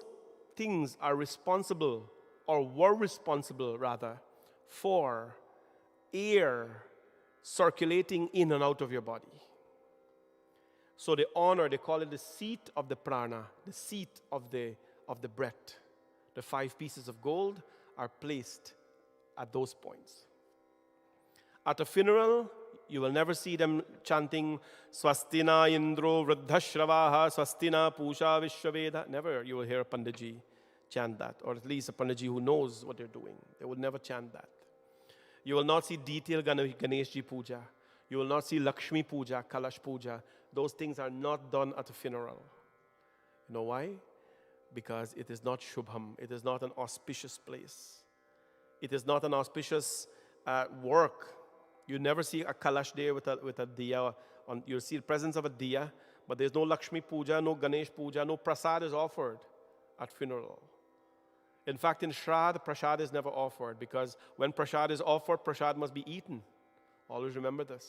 S1: things are responsible, or were responsible rather, for air circulating in and out of your body. So they call it the seat of the prana, the seat of the breath. The 5 pieces of gold are placed at those points. At a funeral, you will never see them chanting Swastina Indro Vruddhashravaha Swastina Pusha Vishwaveda. Never you will hear a Panditji chant that, or at least a Panditji who knows what they're doing. They will never chant that. You will not see detailed Ganeshji Puja. You will not see Lakshmi Puja, Kalash Puja. Those things are not done at a funeral. You know why? Because it is not Shubham. It is not an auspicious place. It is not an auspicious work. You never see a Kalash there with a diya. You'll see the presence of a diya, but there's no Lakshmi Puja, no Ganesh Puja, no prasad is offered at funeral. In fact, in Shraddh, prasad is never offered, because when prasad is offered, prasad must be eaten. Always remember this.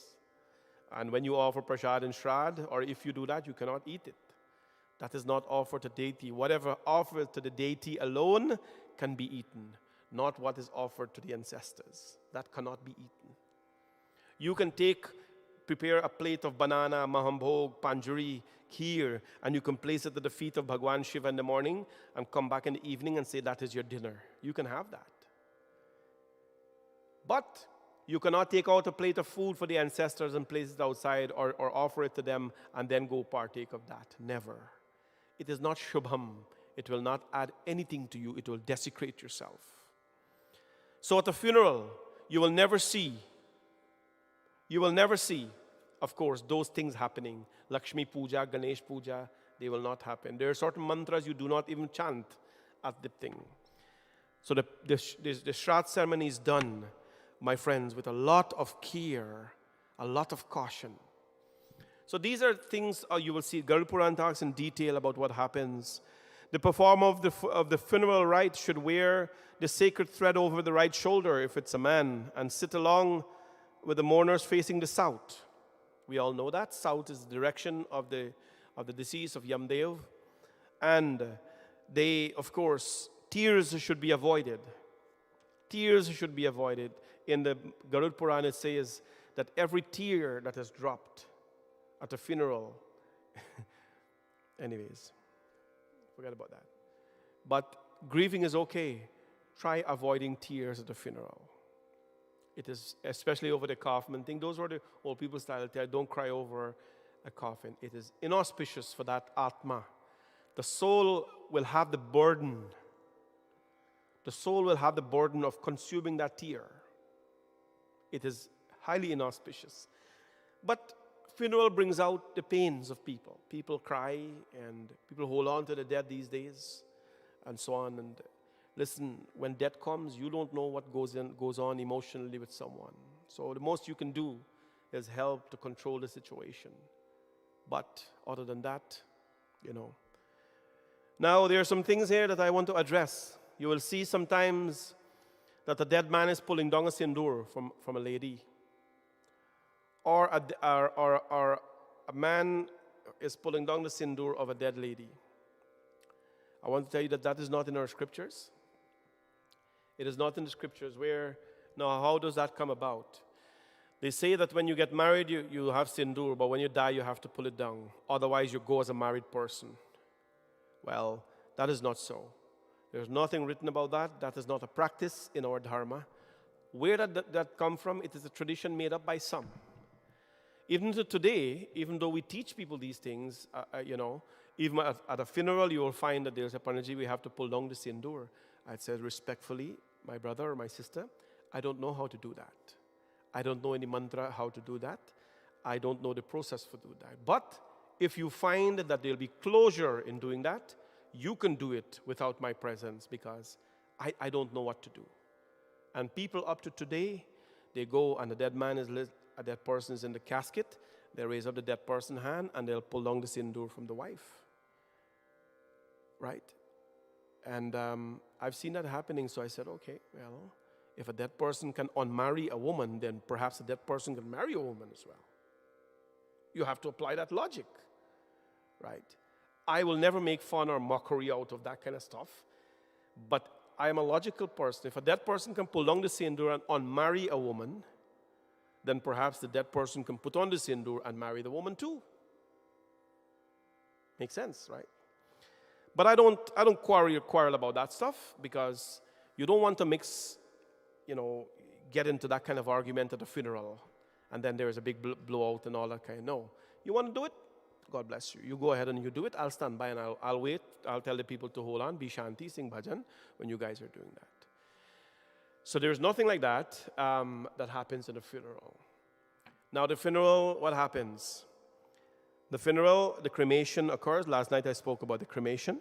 S1: And when you offer prasad in Shraddh, or if you do that, you cannot eat it. That is not offered to deity. Whatever offered to the deity alone can be eaten, not what is offered to the ancestors. That cannot be eaten. You can prepare a plate of banana, mahambhog, panjari, kheer, and you can place it at the feet of Bhagwan Shiva in the morning and come back in the evening and say that is your dinner. You can have that. But you cannot take out a plate of food for the ancestors and place it outside, or offer it to them and then go partake of that. Never. It is not Shubham. It will not add anything to you. It will desecrate yourself. So at a funeral, you will never see, of course, those things happening. Lakshmi Puja, Ganesh Puja, they will not happen. There are certain mantras you do not even chant at the thing. So the Shraddh ceremony is done, my friends, with a lot of care, a lot of caution. So these are things you will see. Garud Puran talks in detail about what happens. The performer of the funeral rite should wear the sacred thread over the right shoulder if it's a man, and sit along with the mourners facing the south. We all know that. South is the direction of the deceased of Yamdev. And they, of course, tears should be avoided. Tears should be avoided. In the Garud Puran it says that every tear that is dropped at a funeral, anyways, forget about that. But grieving is okay. Try avoiding tears at the funeral. It is, especially over the coffin thing. Those were the old people style. Don't cry over a coffin. It is inauspicious for that Atma. The soul will have the burden. The soul will have the burden of consuming that tear. It is highly inauspicious. But funeral brings out the pains of people. People cry and people hold on to the dead these days and so on. And listen, when death comes, you don't know what goes on emotionally with someone. So the most you can do is help to control the situation. But other than that, Now, there are some things here that I want to address. You will see sometimes that a dead man is pulling down a sindoor from a lady. Or a man is pulling down the sindoor of a dead lady. I want to tell you that that is not in our scriptures. It is not in the scriptures. Now, how does that come about? They say that when you get married, you have sindoor, but when you die, you have to pull it down. Otherwise, you go as a married person. Well, that is not so. There's nothing written about that. That is not a practice in our dharma. Where did that come from? It is a tradition made up by some. Even to today, even though we teach people these things, even at a funeral, you will find that there's a Panaji, we have to pull down the sindoor. I said respectfully, my brother or my sister, I don't know how to do that. I don't know any mantra how to do that. I don't know the process for doing that. But if you find that there'll be closure in doing that, you can do it without my presence because I don't know what to do. And people up to today, they go and the dead man is a dead person is in the casket. They raise up the dead person's hand and they'll pull down the sindoor from the wife. Right? And I've seen that happening, so I said, okay, well, if a dead person can unmarry a woman, then perhaps a dead person can marry a woman as well. You have to apply that logic, right? I will never make fun or mockery out of that kind of stuff, but I am a logical person. If a dead person can pull down the sindoor and unmarry a woman, then perhaps the dead person can put on the sindoor and marry the woman too. Makes sense, right? But I don't quarrel about that stuff because you don't want to mix, get into that kind of argument at a funeral and then there is a big blowout and all that kind. No. You want to do it? God bless you. You go ahead and you do it. I'll stand by and I'll wait. I'll tell the people to hold on, be Shanti, sing bhajan when you guys are doing that. So there's nothing like that that happens in a funeral. Now the funeral, what happens? The funeral, the cremation occurs. Last night I spoke about the cremation.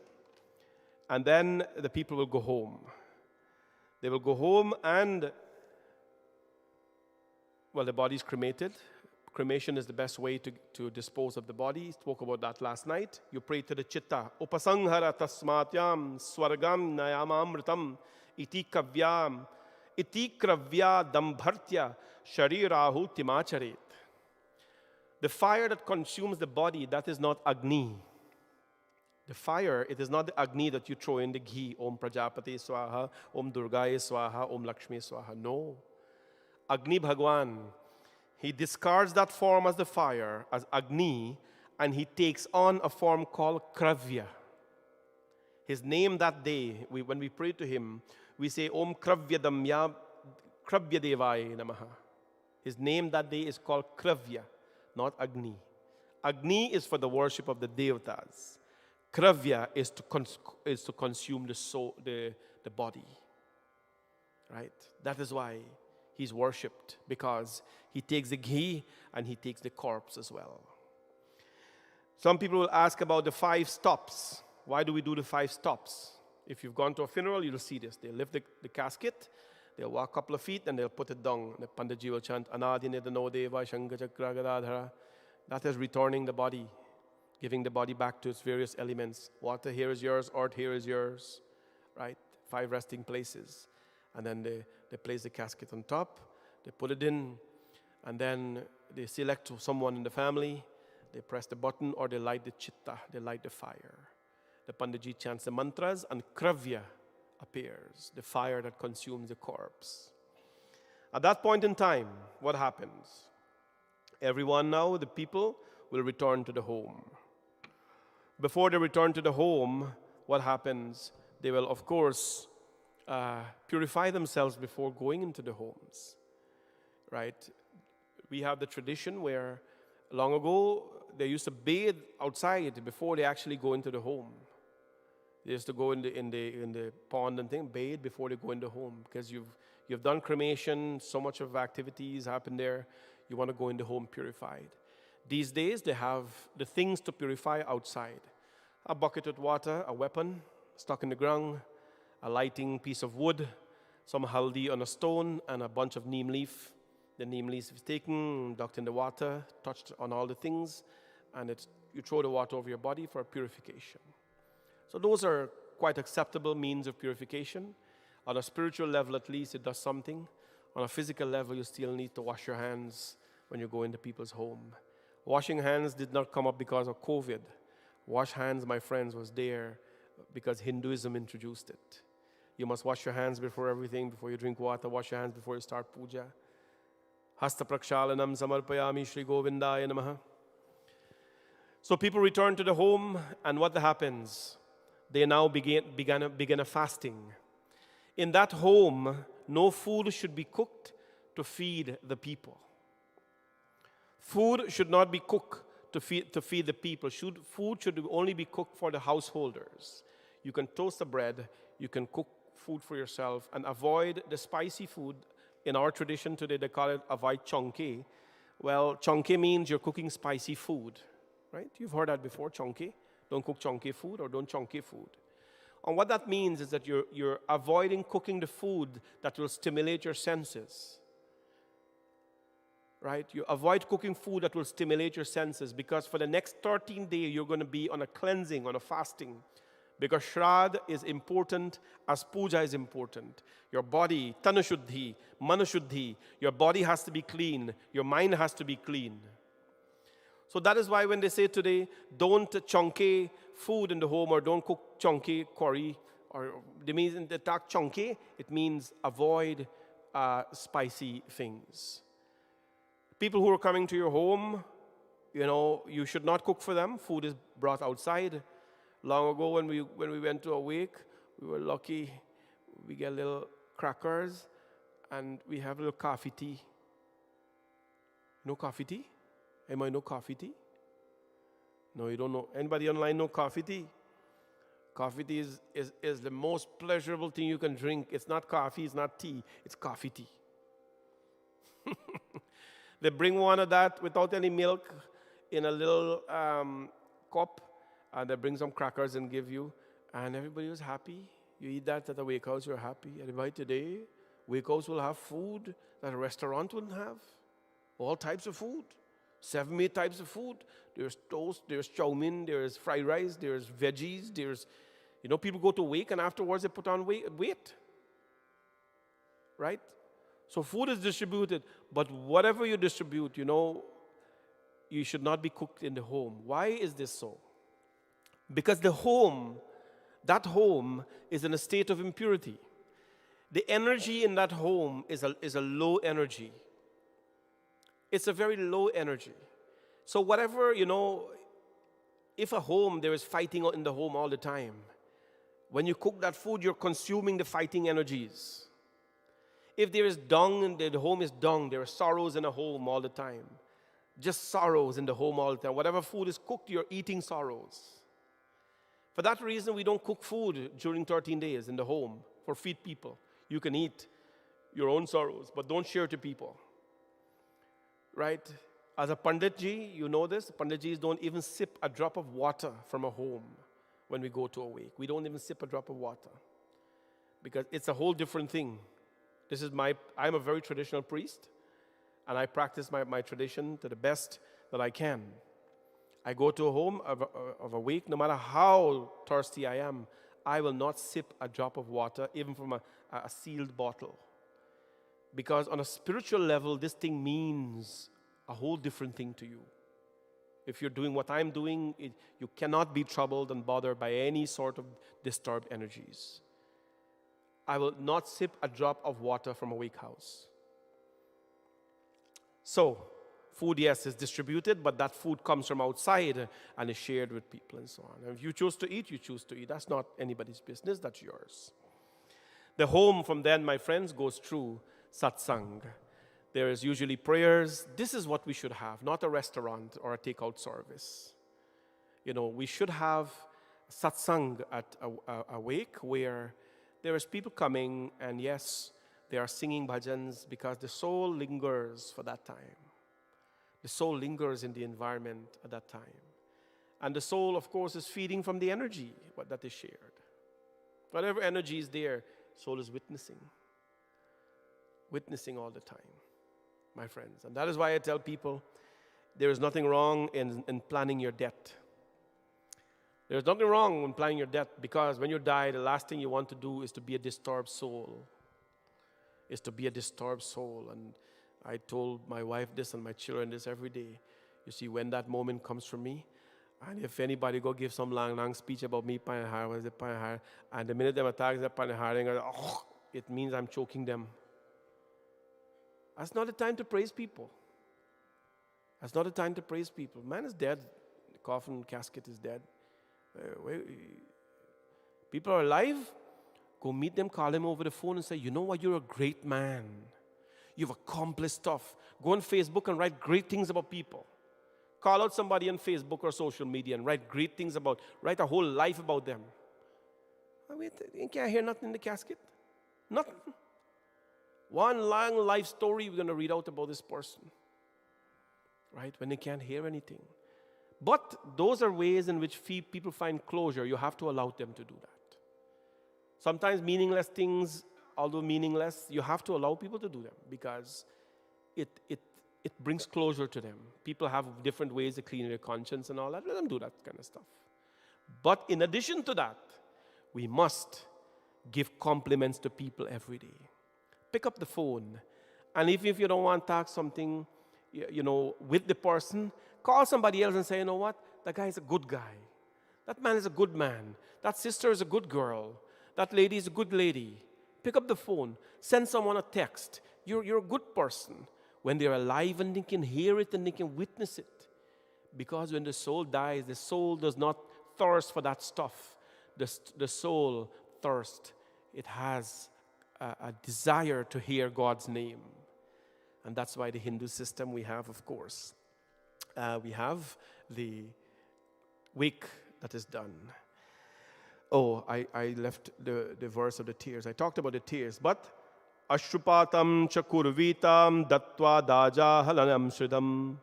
S1: And then the people will go home. They will go home and, the body is cremated. Cremation is the best way to dispose of the body. Spoke about that last night. You pray to the chitta. Upasanghara tasmatyam swargam nayamamritam iti kravya dambhartya sharirahu timacharet. The fire that consumes the body, that is not Agni. The fire, it is not the Agni that you throw in the ghee. Om Prajapati Swaha, Om Durgaye Swaha, Om Lakshmi Swaha. No. Agni Bhagwan, he discards that form as the fire, as Agni, and he takes on a form called Kravya. His name that day, when we pray to him, we say Om Kravya Devaya Namaha. His name that day is called Kravya, not Agni. Agni is for the worship of the Devatas. Kravya is to consume the soul, the body. Right? That is why he's worshipped, because he takes the ghee and he takes the corpse as well. Some people will ask about the 5 stops. Why do we do the 5 stops? If you've gone to a funeral, you'll see this. They lift the casket, they'll walk a couple of feet, and they'll put it down. The Pandaji will chant, Anadinedano Deva Shankachakra Gadadhara. That is returning the body. giving the body back to its various elements. Water here is yours, earth here is yours, right? 5 resting places. And then they place the casket on top, they put it in, and then they select someone in the family, they press the button, or they light the chitta, they light the fire. The Panditji chants the mantras, and Kravya appears, the fire that consumes the corpse. At that point in time, what happens? Everyone now, the people, will return to the home. Before they return to the home, what happens? They will, of course, purify themselves before going into the homes, right? We have the tradition where long ago they used to bathe outside before they actually go into the home. They used to go in the pond and bathe before they go into the home, because you've done cremation, so much of activities happen there. You want to go in the home purified. These days they have the things to purify outside: a bucket with water, a weapon stuck in the ground, a lighting piece of wood, some haldi on a stone, and a bunch of neem leaf. The neem leaf is taken, ducked in the water, touched on all the things, and you throw the water over your body for purification. So those are quite acceptable means of purification. On a spiritual level, at least, it does something. On a physical level, you still need to wash your hands when you go into people's home. Washing hands did not come up because of COVID. Wash hands, my friends, was there because Hinduism introduced it. You must wash your hands before everything, before you drink water. Wash your hands before you start puja. Hasta prakshalanam samarpayami Shri Govindaya namaha. So people return to the home, and what happens? They now begin a fasting. In that home, no food should be cooked to feed the people. Food should not be cooked to feed the people. Food should only be cooked for the householders. You can toast the bread, you can cook food for yourself, and avoid the spicy food. In our tradition today, they call it avoid chonke. Well, chonke means you're cooking spicy food, right? You've heard that before, chonke. Don't cook chonke food, or don't chonke food. And what that means is that you're avoiding cooking the food that will stimulate your senses, right? You avoid cooking food that will stimulate your senses, because for the next 13 days, you're going to be on a cleansing, on a fasting. Because Shraddha is important as puja is important. Your body, tanashuddhi, manashuddhi, your body has to be clean, your mind has to be clean. So that is why when they say today, don't chonke food in the home, or don't cook chonke curry, or they mean the talk chonke, it means avoid spicy things. People who are coming to your home, you should not cook for them. Food is brought outside. Long ago, when we went to a wake, we were lucky. We get little crackers, and we have a little coffee tea. No coffee tea? Anybody know coffee tea? No, you don't know. Anybody online know coffee tea? Coffee tea is the most pleasurable thing you can drink. It's not coffee, it's not tea, it's coffee tea. They bring one of that without any milk in a little cup, and they bring some crackers and give you, and everybody was happy. You eat that at a wake house, you're happy. Everybody today, wake house will have food that a restaurant wouldn't have. All types of food. 7, 8 types of food. There's toast, there's chow mein, there's fried rice, there's veggies, there's, people go to wake and afterwards they put on weight. Right? So food is distributed, but whatever you distribute, you should not be cooked in the home. Why is this so? Because that home is in a state of impurity. The energy in that home is a low energy. It's a very low energy. So whatever, if a home, there is fighting in the home all the time, when you cook that food, you're consuming the fighting energies. If there is dung and the home is dung, there are sorrows in a home all the time. Just sorrows in the home all the time. Whatever food is cooked, you're eating sorrows. For that reason, we don't cook food during 13 days in the home for feed people. You can eat your own sorrows, but don't share to people. Right? As a Panditji, you know this, Panditjis don't even sip a drop of water from a home when we go to a wake. We don't even sip a drop of water, because it's a whole different thing. I'm a very traditional priest, and I practice my tradition to the best that I can. I go to a home of a wake, no matter how thirsty I am, I will not sip a drop of water, even from a sealed bottle. Because on a spiritual level, this thing means a whole different thing to you. If you're doing what I'm doing, you cannot be troubled and bothered by any sort of disturbed energies. I will not sip a drop of water from a wake house. So, food, yes, is distributed, but that food comes from outside and is shared with people and so on. And if you choose to eat, you choose to eat. That's not anybody's business, that's yours. The home from then, my friends, goes through Satsangh. There is usually prayers. This is what we should have, not a restaurant or a takeout service. We should have Satsangh at a wake where there is people coming, and yes, they are singing bhajans because the soul lingers for that time. The soul lingers in the environment at that time. And the soul, of course, is feeding from the energy that is shared. Whatever energy is there, soul is witnessing all the time, my friends. And that is why I tell people there is nothing wrong in planning your death. There's nothing wrong in planning your death, because when you die, the last thing you want to do is to be a disturbed soul. And I told my wife this and my children this every day. You see, when that moment comes for me, and if anybody go give some long speech about me, and the minute them attack, it means I'm choking them. That's not the time to praise people. Man is dead. The coffin casket is dead. People are alive. Go meet them, call them over the phone and say, you know what, you're a great man. You've accomplished stuff. Go on Facebook and write great things about people. Call out somebody on Facebook or social media and write great things write a whole life about them. You can't hear nothing in the casket. Nothing. One long life story we're going to read out about this person. Right? When they can't hear anything. But those are ways in which people find closure. You have to allow them to do that. Sometimes meaningless things, although meaningless, you have to allow people to do them because it brings closure to them. People have different ways to clean their conscience and all that. Let them do that kind of stuff. But in addition to that, we must give compliments to people every day. Pick up the phone. And if you don't want to talk something, with the person, call somebody else and say, you know what? That guy is a good guy. That man is a good man. That sister is a good girl. That lady is a good lady. Pick up the phone. Send someone a text. You're a good person. When they're alive and they can hear it and they can witness it. Because when the soul dies, the soul does not thirst for that stuff. The soul thirsts. It has a desire to hear God's name. And that's why the Hindu system we have, of course. We have the wake that is done. Oh, I left the verse of the tears. I talked about the tears, but Ashrupatam chakurvitam dattva daja halanam sridam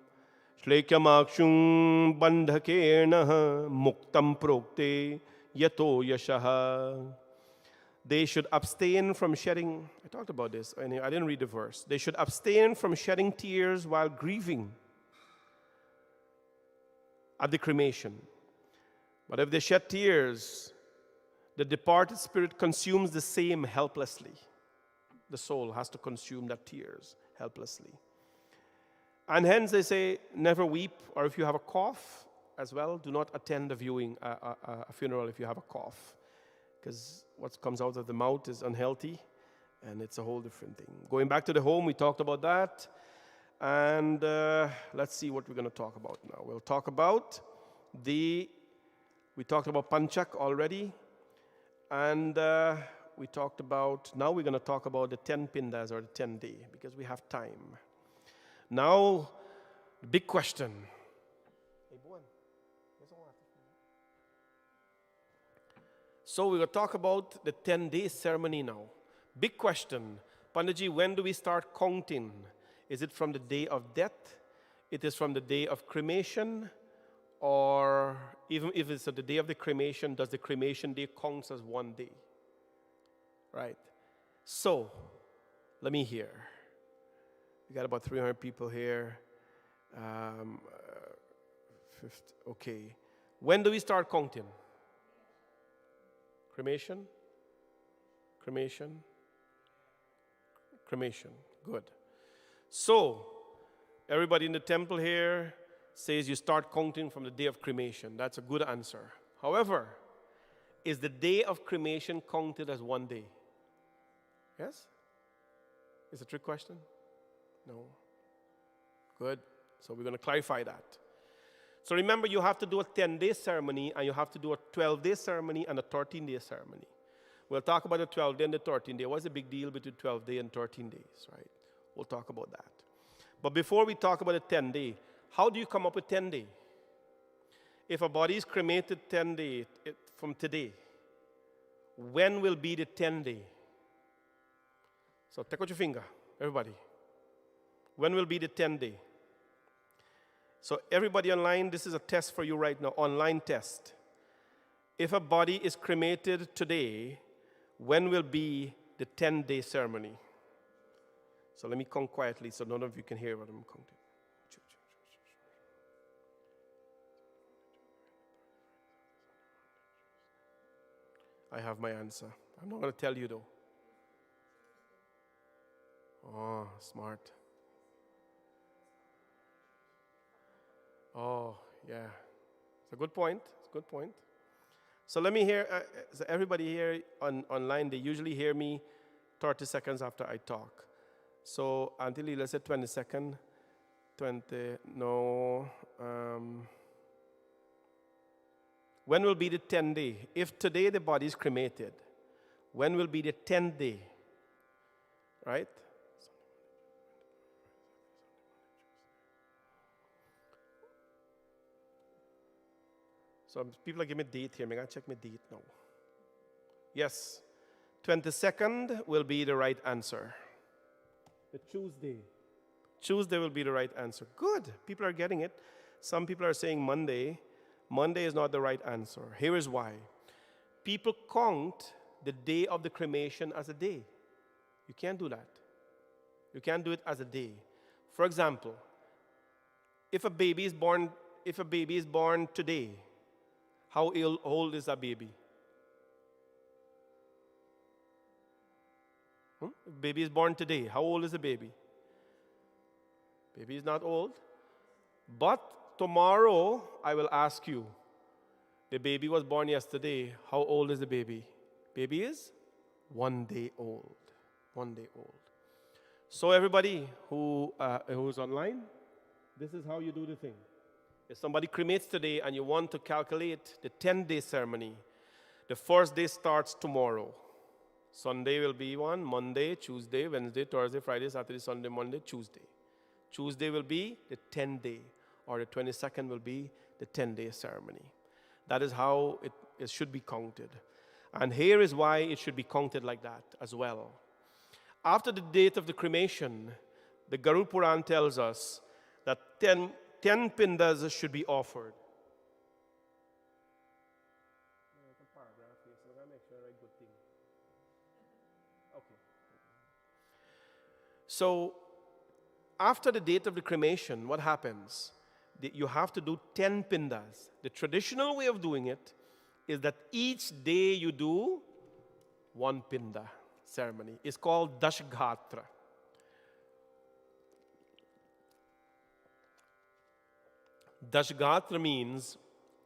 S1: shlekyamakshung bandhakena muktam prokte yato yashaha. They should abstain from shedding. I talked about this. I didn't read the verse. They should abstain from shedding tears while grieving at the cremation. But if they shed tears, the departed spirit consumes the same helplessly. The soul has to consume that tears helplessly. And hence they say, never weep, or if you have a cough as well, do not attend a funeral if you have a cough. Because what comes out of the mouth is unhealthy, and it's a whole different thing. Going back to the home, we talked about that. And let's see what we're going to talk about now. We'll talk about we talked about Panchak already. And we talked about, now we're going to talk about the 10 pindas or the 10 day, because we have time. Now, the big question. So we're going to talk about the 10-day ceremony now. Big question. Panditji, when do we start counting? Is it from the day of death? It is from the day of cremation? Or even if it's at the day of the cremation, does the cremation day count as one day? Right. So, let me hear. We got about 300 people here. 5th. Okay. When do we start counting? Cremation? Cremation? Cremation. Good. So, everybody in the temple here says you start counting from the day of cremation. That's a good answer. However, is the day of cremation counted as one day? Yes? It's a trick question? No. Good. So we're going to clarify that. So remember, you have to do a 10-day ceremony, and you have to do a 12-day ceremony and a 13-day ceremony. We'll talk about the 12-day and the 13-day. What's the big deal between 12-day and 13 days, right? We'll talk about that. But before we talk about the 10-day, how do you come up with 10-day? If a body is cremated 10-day from today, when will be the 10-day? So take out your finger, everybody. When will be the 10-day? So everybody online, this is a test for you right now, online test. If a body is cremated today, when will be the 10-day ceremony? So let me count quietly so none of you can hear what I'm counting. I have my answer. I'm not going to tell you though. Oh, smart. Oh, yeah. It's a good point. It's a good point. So let me hear, so everybody here online, they usually hear me 30 seconds after I talk. So until let's say 20 seconds, 20, no. When will be the 10th day? If today the body is cremated, when will be the 10th day? Right? So people are giving me a date here. I'm going to check my date now. Yes. 22nd will be the right answer. The Tuesday. Tuesday will be the right answer. Good. People are getting it. Some people are saying Monday. Monday is not the right answer. Here is why. People count the day of the cremation as a day. You can't do that. You can't do it as a day. For example, if a baby is born today, how old is that baby? If baby is born today, how old is the baby? Baby is not old. But tomorrow, I will ask you, the baby was born yesterday, how old is the baby? Baby is 1 day old. 1 day old. So everybody who's online, this is how you do the thing. If somebody cremates today and you want to calculate the 10-day ceremony, the first day starts tomorrow. Sunday will be one, Monday, Tuesday, Wednesday, Thursday, Friday, Saturday, Sunday, Monday, Tuesday. Tuesday will be the 10th day, or the 22nd will be the 10-day ceremony. That is how it should be counted. And here is why it should be counted like that as well. After the date of the cremation, the Garud Puran tells us that 10 pindas should be offered. So, after the date of the cremation, what happens? You have to do 10 pindas. The traditional way of doing it is that each day you do 1 pinda ceremony. It's called Dashghatra. Dashghatra means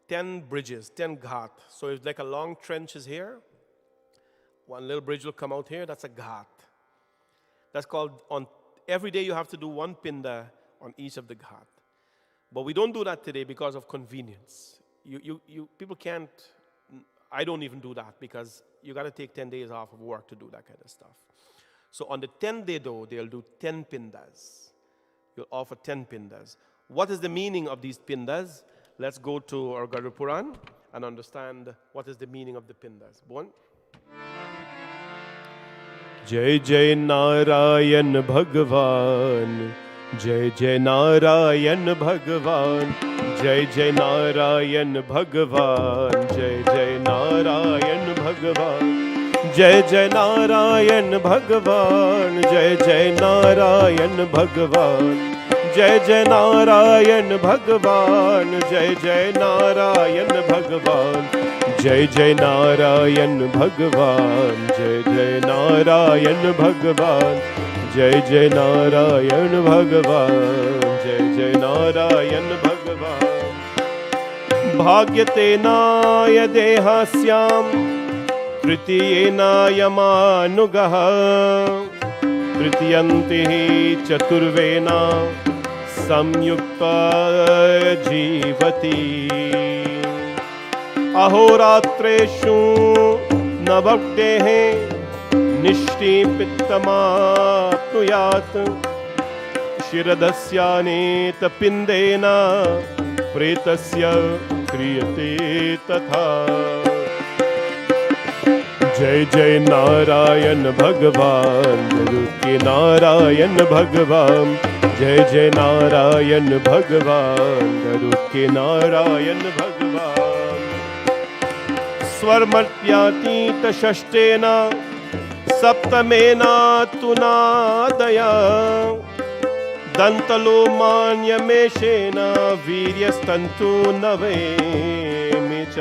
S1: 10 bridges, 10 ghat. So it's like a long trench is here. One little bridge will come out here. That's a ghat. That's called, on every day you have to do 1 pinda on each of the ghat. But we don't do that today because of convenience. People can't, I don't even do that because you got to take 10 days off of work to do that kind of stuff. So on the 10th day though, they'll do 10 pindas. You'll offer 10 pindas. What is the meaning of these pindas? Let's go to our Garud Puran and understand what is the meaning of the pindas. One. Jai Jai Narayan Bhagavan, Jai Jai Narayan Bhagavan, Jai Jai Narayan Bhagavan, Jai Jai Narayan Bhagavan, Jai Jai Narayan Bhagavan, Jai Jai Narayan Bhagavan, जय जय नारायण भगवान, जय जय नारायण भगवान, जय जय नारायण भगवान, जय जय नारायण भगवान, जय जय नारायण भगवान, जय जय नारायण भगवान। भाग्यतेनाय देहास्यां तृतीयेनायमानुगः, तृतीयन्तिः चतुर्वेना संयुक्ता जीवति। अहोरात्रेषु नवग्देः निष्टिपित्तमाप्नुयात्, शिरदस्यानेत पिण्डेन प्रेतस्य क्रियते तथा। जय जय नारायण भगवान, गुरु के नारायण भगवान, जय जय नारायण भगवान, गुरु के नारायण भगवान। स्वरमर्त्यातीत षष्ठेन सप्तमेना तु नादया, दन्तलो मान्यमेषेण वीर्यस्तन्तु नवेमि च।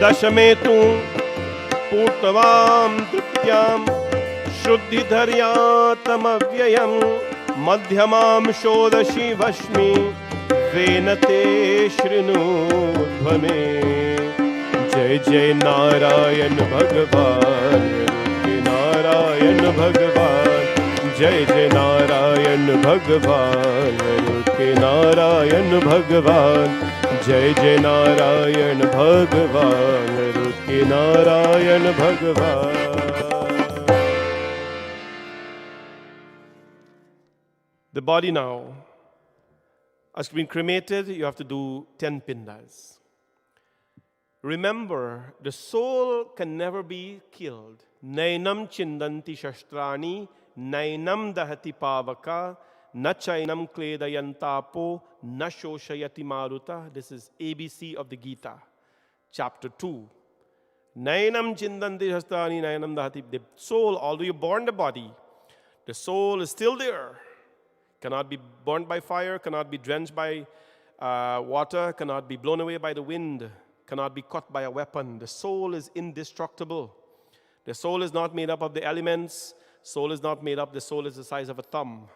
S1: दशमे तु पूर्तवां तृतीयां शुद्धिधर्यातमव्ययं, मध्यमां षोडशी भस्मी वेनते शृणुध्वमे। जय जय नारायण भगवान, नारायण भगवान, जय जय नारायण भगवान, नारायण भगवान, जय जय नारायण भगवान, नारायण भगवान। The body now has been cremated. You have to do 10 pindas. Remember, the soul can never be killed. Nainam chindanti shastrani, nainam dahati pavaka, na chainam kledayantapo, na shoshayati maruta. This is ABC of the Gita, chapter 2. Nainam chindanti shastrani, nainam dahati. The soul, although you burn the body, the soul is still there. Cannot be burnt by fire, cannot be drenched by water, cannot be blown away by the wind, cannot be cut by a weapon. The soul is indestructible. The soul is not made up of the elements. Soul is not made up. The soul is the size of a thumb.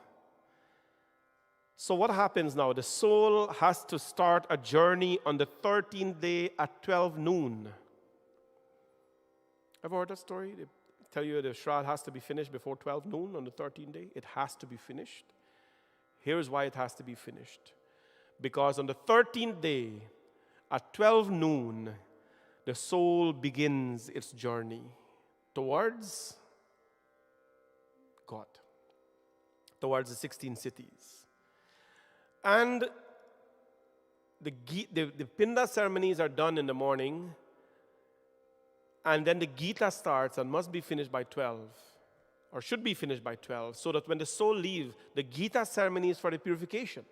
S1: So what happens now? The soul has to start a journey on the 13th day at 12 noon. Ever heard that story? They tell you the shroud has to be finished before 12 noon on the 13th day. It has to be finished. Here's why it has to be finished. Because on the 13th day, at 12 noon, the soul begins its journey towards God, towards the 16 cities. And the Pinda ceremonies are done in the morning, and then the Gita starts and must be finished by 12. Or should be finished by 12, so that when the soul leaves, the Gita ceremony is for the purification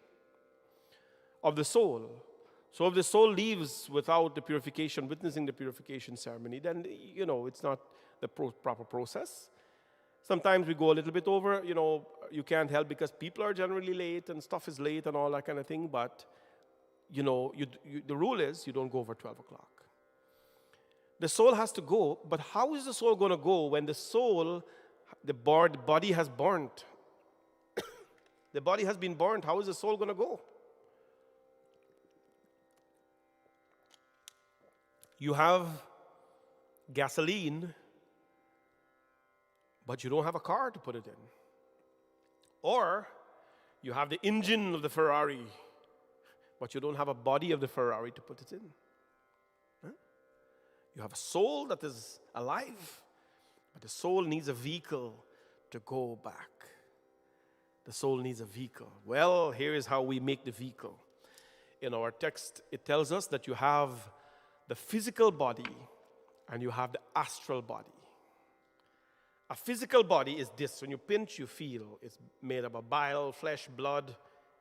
S1: of the soul. So if the soul leaves without the purification, witnessing the purification ceremony, then, it's not the proper process. Sometimes we go a little bit over, you can't help because people are generally late and stuff is late and all that kind of thing, but, the rule is you don't go over 12 o'clock. The soul has to go, but how is the soul going to go when the body has burnt? The body has been burnt. How is the soul going to go? You have gasoline, but you don't have a car to put it in. Or you have the engine of the Ferrari, but you don't have a body of the Ferrari to put it in. Huh? You have a soul that is alive, but the soul needs a vehicle to go back. The soul needs a vehicle. Well, here is how we make the vehicle. In our text, it tells us that you have the physical body and you have the astral body. A physical body is this. When you pinch, you feel. It's made up of bile, flesh, blood,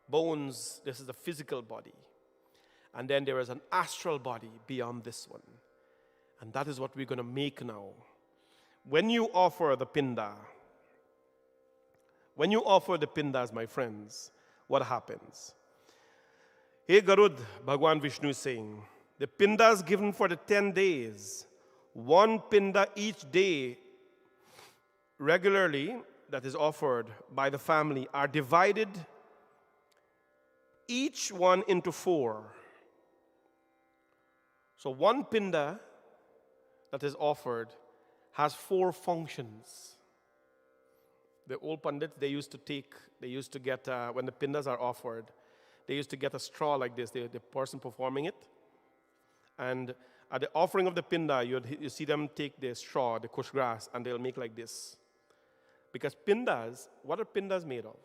S1: bones. This is the physical body. And then there is an astral body beyond this one. And that is what we're going to make now. When you offer the pinda, When you offer the pindas, my friends, what happens? Hey Garud, Bhagwan Vishnu is saying, the pindas given for the 10 days, one pinda each day regularly that is offered by the family are divided each one into 4. So one pinda that is offered has 4 functions. The old Pandits, they used to get, when the pindas are offered, they used to get a straw like this, the person performing it. And at the offering of the pinda, you see them take the straw, the kush grass, and they'll make like this. Because pindas, what are pindas made of?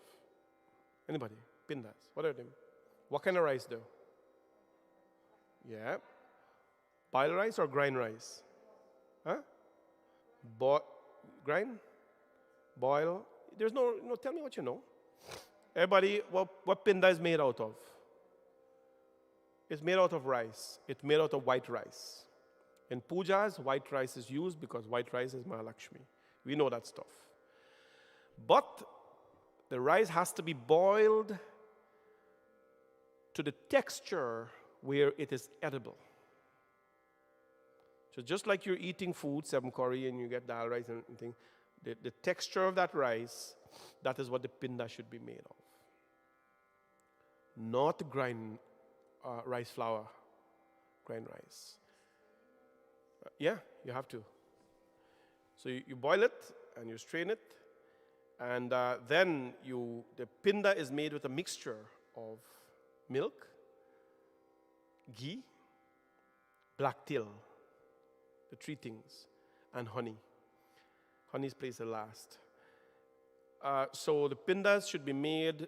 S1: Anybody? Pindas, what are them? What kind of rice though? Yeah. Boiled rice or grind rice? Huh? Grind? Boil? There's no, tell me what you know. Everybody, what pinda is made out of? It's made out of rice. It's made out of white rice. In pujas, white rice is used because white rice is Mahalakshmi. We know that stuff. But the rice has to be boiled to the texture where it is edible. So just like you're eating food, seven curry, and you get dal rice and thing, the texture of that rice, that is what the pinda should be made of. Not grind rice flour, grind rice. Yeah, you have to. So you boil it and you strain it, and then the pinda is made with a mixture of milk, ghee, black till, the 3 things, and honey. Honey's placed at last. So the pindas should be made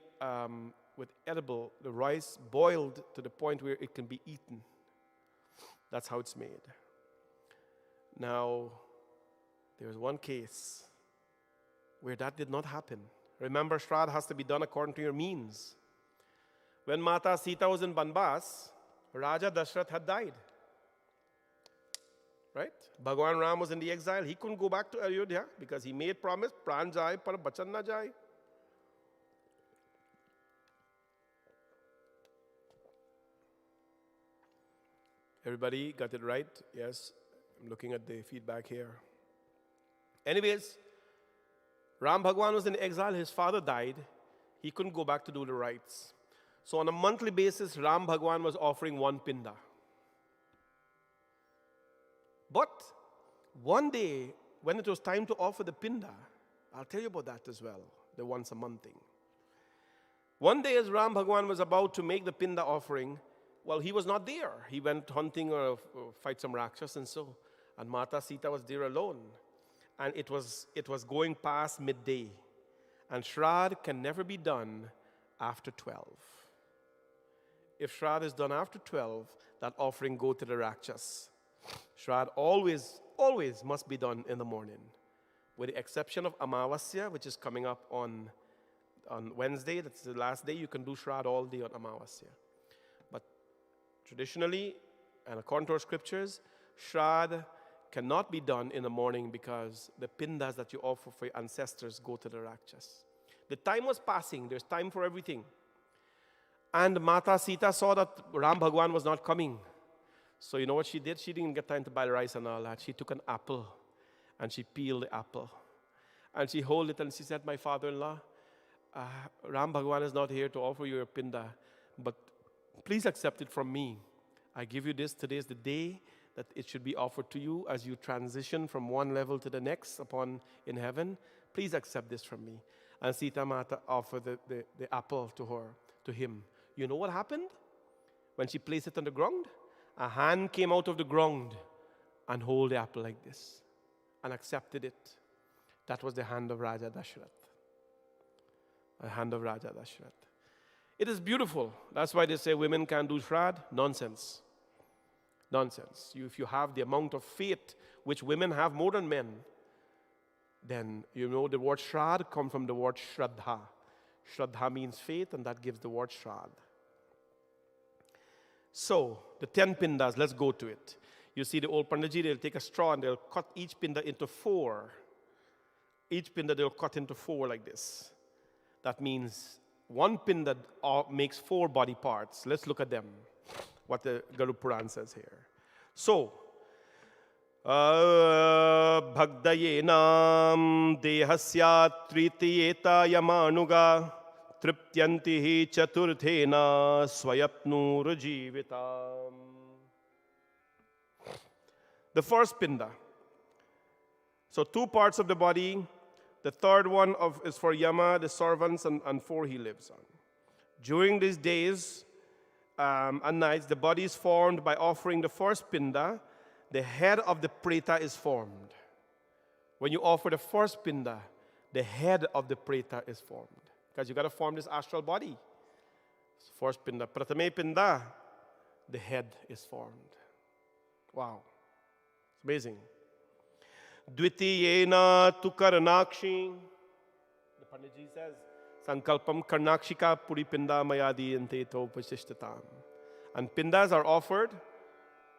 S1: with the rice boiled to the point where it can be eaten. That's how it's made. Now, there's one case where that did not happen. Remember, Shraddha has to be done according to your means. When Mata Sita was in Banbas, Raja Dashrath had died. Right? Bhagwan Ram was in the exile. He couldn't go back to Ayodhya because he made promise, pran jai, par bachan na jai. Everybody got it right? Yes. I'm looking at the feedback here. Anyways, Ram Bhagwan was in exile. His father died. He couldn't go back to do the rites. So on a monthly basis, Ram Bhagwan was offering 1 pinda. But one day, when it was time to offer the pinda, I'll tell you about that as well, the once a month thing. One day as Ram Bhagwan was about to make the pinda offering, well, he was not there. He went hunting or fight some Rakshas and Mata Sita was there alone. And it was going past midday. And Shraddha can never be done after 12. If Shraddha is done after 12, that offering go to the Rakshas. Shraddha always must be done in the morning, with the exception of Amavasya, which is coming up on Wednesday. That's the last day. You can do Shraddha all day on Amavasya. But traditionally, and according to our scriptures, Shraddha cannot be done in the morning because the pindas that you offer for your ancestors go to the Rakshas. The time was passing. There's time for everything. And Mata Sita saw that Ram Bhagwan was not coming. So you know what she did? She didn't get time to buy rice and all that. She took an apple and she peeled the apple. And she held it and she said, my father-in-law, Ram Bhagwan is not here to offer you a pinda, but please accept it from me. I give you this. Today is the day that it should be offered to you as you transition from one level to the next in heaven. Please accept this from me. And Sita Mata offered the apple to him. You know what happened? When she placed it on the ground, a hand came out of the ground and held the apple like this and accepted it. That was the hand of Raja Dashrath. The hand of Raja Dashrath. It is beautiful. That's why they say women can't do Shraddha. Nonsense. Nonsense. If you have the amount of faith which women have more than men, then you know the word Shraddha comes from the word Shraddha. Shraddha means faith, and that gives the word Shraddha. So, the 10 pindas, let's go to it. You see the old Panditji, they'll take a straw and they'll cut each pinda into 4. Each pinda they'll cut into 4 like this. That means one pinda makes 4 body parts. Let's look at them, what the Garud Puran says here. So, Bhagdayenam dehasya tritiyeta yamanuga triptyanti hi chaturthena swayapnur jivitam. The first pinda. So 2 parts of the body. The third one is for Yama, the servants, and 4 he lives on. During these days and nights, the body is formed by offering the first pinda. The head of the preta is formed. When you offer the first pinda, the head of the preta is formed. Because you got to form this astral body. First pinda, pratame pinda, the head is formed. Wow. It's amazing. Dvitiyena tu karnakshi. The Panditji says, Sankalpam karnakshika puri pinda mayadi ante to pasishtatam. And pindas are offered.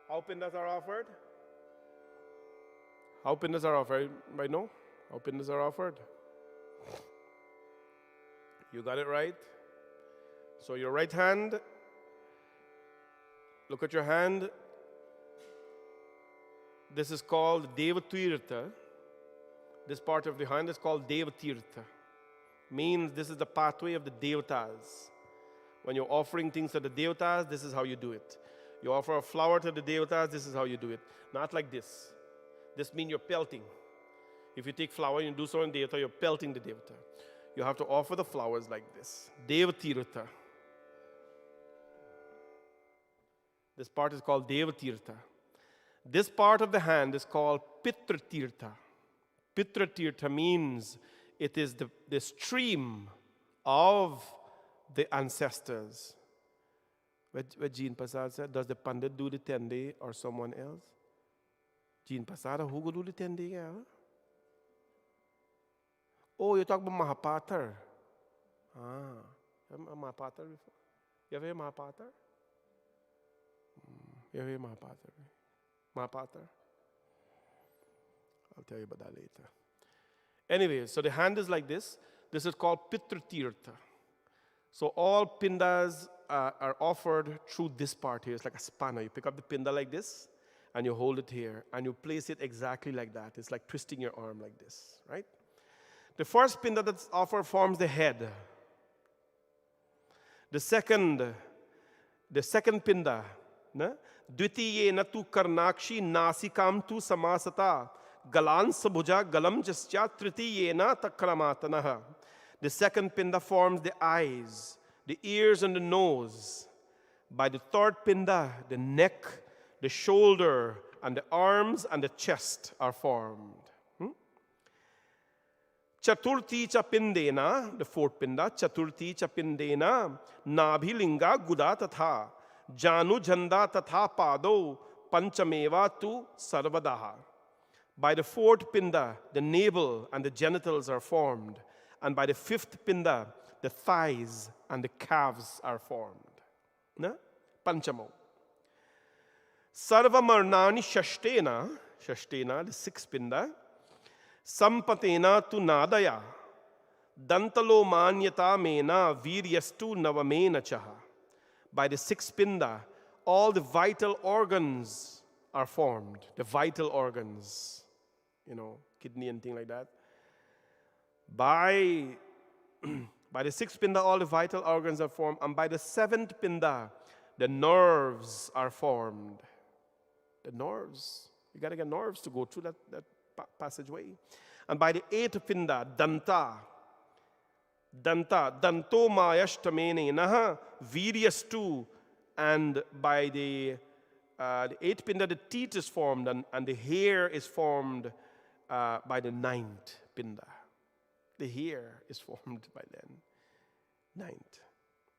S1: How pindas are offered? How pindas are offered? Right now? How pindas are offered? You got it right? So your right hand, look at your hand. This is called Devatirtha. This part of the hand is called Devatirtha. Means this is the pathway of the Devatas. When you're offering things to the Devatas, this is how you do it. You offer a flower to the Devatas, this is how you do it. Not like this. This means you're pelting. If you take flower and you do so in Devata, you're pelting the Devata. You have to offer the flowers like this. Devatirtha. This part is called Devatirtha. This part of the hand is called Pitratirtha. Pitratirtha means it is the stream of the ancestors. What Jean Prasad said, does the Pandit do the 10-day or someone else? Jean Prasad, who go do the 10-day? Oh, you're talking about Mahapatar. Mahapatar before? You ever hear Mahapatar? You ever hear Mahapatar? Mahapatar? I'll tell you about that later. Anyway, so the hand is like this. This is called Pitratirtha. So all pindas are offered through this part here. It's like a spanner. You pick up the pinda like this, and you hold it here, and you place it exactly like that. It's like twisting your arm like this, right? The first pinda that's offered forms the head. The second pinda, Dvitiyena tu karnakshi nasikam tu samasata galan sabhuja galam jasya tritiyena takramatanaha. The second pinda forms the eyes, the ears, and the nose. By the third pinda, the neck, the shoulder, and the arms and the chest are formed. Chaturthi cha pindena, the fourth pinda, Chaturthi cha pindena, nabhilinga guda tatha, janu janda tatha pado, panchameva tu sarvadaha. By the fourth pinda, the navel and the genitals are formed. And by the fifth pinda, the thighs and the calves are formed. Panchamo. Sarva marnani shashtena, the sixth pinda, sampatena tu nadaya, dantalo manyata mena viryastu navamena chaha. By the sixth pinda, all the vital organs are formed. The vital organs, kidney and things like that. By the sixth pinda, all the vital organs are formed. And by the seventh pinda, the nerves are formed. The nerves. You got to get nerves to go through that passageway. And by the eighth pinda, danto mayashtamene naha viryastu. And by the eighth pinda, the teeth is formed and the hair is formed by the ninth pinda. The hair is formed by then. Ninth.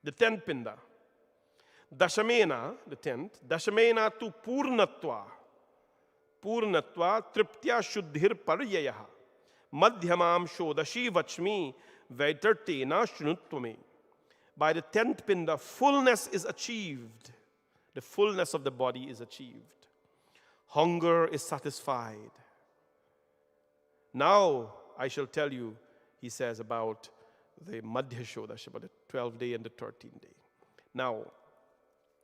S1: The 10th pinda. Dashamena, the 10th. Dashamena tu purnatva. Purnatva triptya shuddhir paryayaha. Madhyamam shodashi vachmi vaitartena shnutvame. By the 10th pinda, fullness is achieved. The fullness of the body is achieved. Hunger is satisfied. Now I shall tell you, he says, about the Madhya Shodash, the 12th day and the 13th day. Now,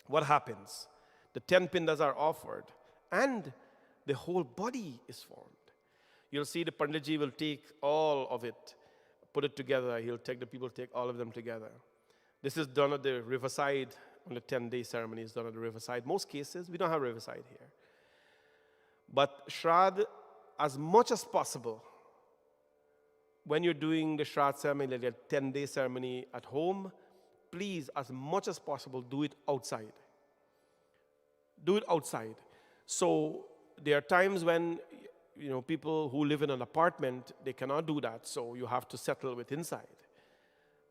S1: what happens? The 10 pindas are offered and the whole body is formed. You'll see the Panditji will take all of it, put it together. He'll take the people, take all of them together. This is done at the riverside. On the 10-day ceremony is done at the riverside. Most cases, we don't have riverside here. But Shraddh, as much as possible, when you're doing the Shraddh ceremony, like a 10-day ceremony at home, please, as much as possible, do it outside. Do it outside. So there are times when, people who live in an apartment, they cannot do that. So you have to settle with inside.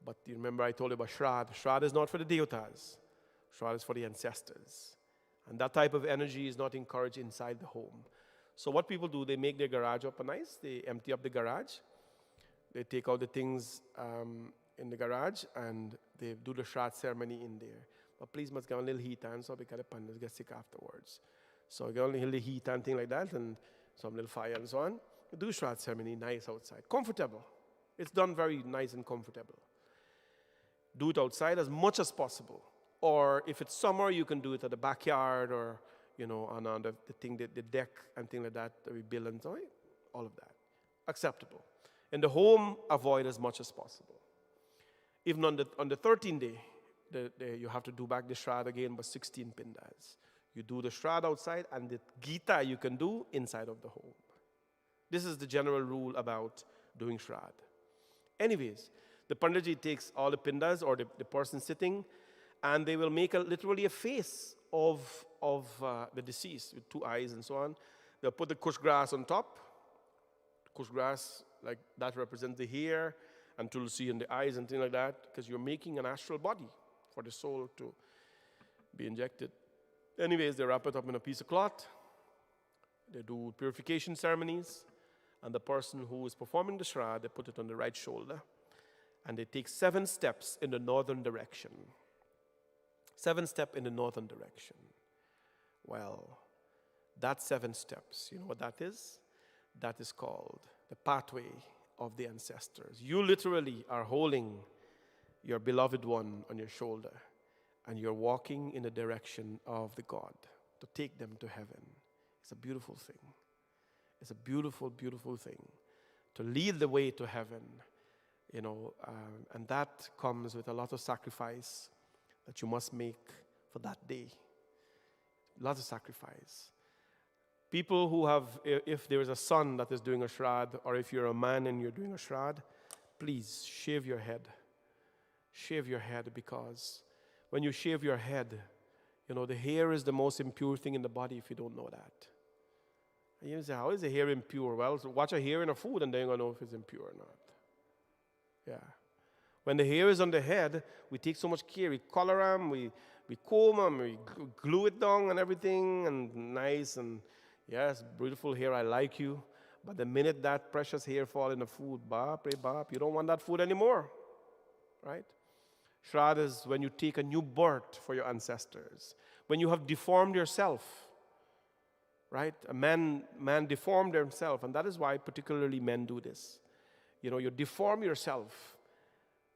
S1: But you remember I told you about Shraddh. Shraddh is not for the devatas. Shraddh is for the ancestors. And that type of energy is not encouraged inside the home. So what people do, they make their garage up nice. They empty up the garage. They take out the things in the garage and they do the Shraddh ceremony in there. But please must get a little heat and so because the pandas get sick afterwards. So get only a little heat and things like that and some little fire and so on. You do Shraddh ceremony nice outside. Comfortable. It's done very nice and comfortable. Do it outside as much as possible. Or if it's summer, you can do it at the backyard or, on the deck and things like that we build and so on. All of that. Acceptable. In the home, avoid as much as possible. Even on the 13th day, you have to do back the Shraddh again, but 16 pindas. You do the Shraddh outside and the Gita you can do inside of the home. This is the general rule about doing Shraddh. Anyways, the Panditji takes all the pindas or the person sitting and they will make literally a face of the deceased with 2 eyes and so on. They'll put the kush grass on top. Kush grass, like that represents the hair and tulsi in the eyes and things like that because you're making an astral body for the soul to be injected. Anyways, they wrap it up in a piece of cloth. They do purification ceremonies. And the person who is performing the Shraddh, they put it on the right shoulder. And they take 7 steps in the northern direction. 7 steps in the northern direction. Well, that 7 steps, you know what that is? That is called the pathway of the ancestors. You literally are holding your beloved one on your shoulder and you're walking in the direction of the God to take them to heaven. It's a beautiful thing. It's a beautiful, beautiful thing to lead the way to heaven, and that comes with a lot of sacrifice that you must make for that day. A lot of sacrifice. People who have, if there is a son that is doing a Shraddh, or if you're a man and you're doing a Shraddh, please shave your head. Shave your head because when you shave your head, the hair is the most impure thing in the body if you don't know that. And you say, how is the hair impure? Well, so watch a hair in a food and then you're going to know if it's impure or not. Yeah. When the hair is on the head, we take so much care. We color them, we comb them, we glue it down and everything, and nice, and yes, beautiful hair, I like you. But the minute that precious hair fall in the food, you don't want that food anymore, right? Shraddh is when you take a new birth for your ancestors. When you have deformed yourself, right? A man deformed himself, and that is why particularly men do this. You deform yourself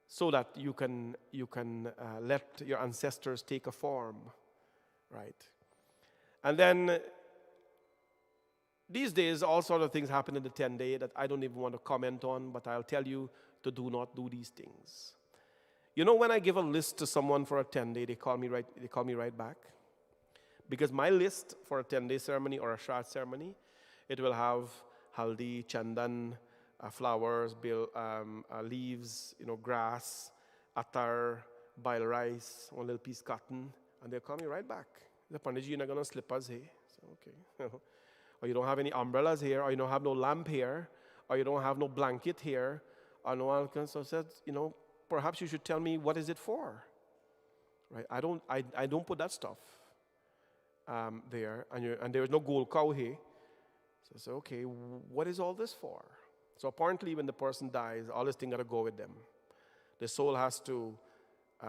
S1: so that you can let your ancestors take a form, right? And then these days, all sorts of things happen in the 10-day that I don't even want to comment on, but I'll tell you to do not do these things. When I give a list to someone for a 10-day, they call me right back. Because my list for a 10-day ceremony or a Shraddh ceremony, it will have haldi, chandan, flowers, leaves, grass, attar, boiled rice, one little piece cotton, and they'll call me right back. The Panditji, you're not going to slip us here. So, okay. Or you don't have any umbrellas here, or you don't have no lamp here, or you don't have no blanket here, or no one can. So I said, perhaps you should tell me what is it for, right? I don't put that stuff there, and there is no gold cow here. So I said, okay, what is all this for? So apparently when the person dies, all this thing got to go with them. The soul has to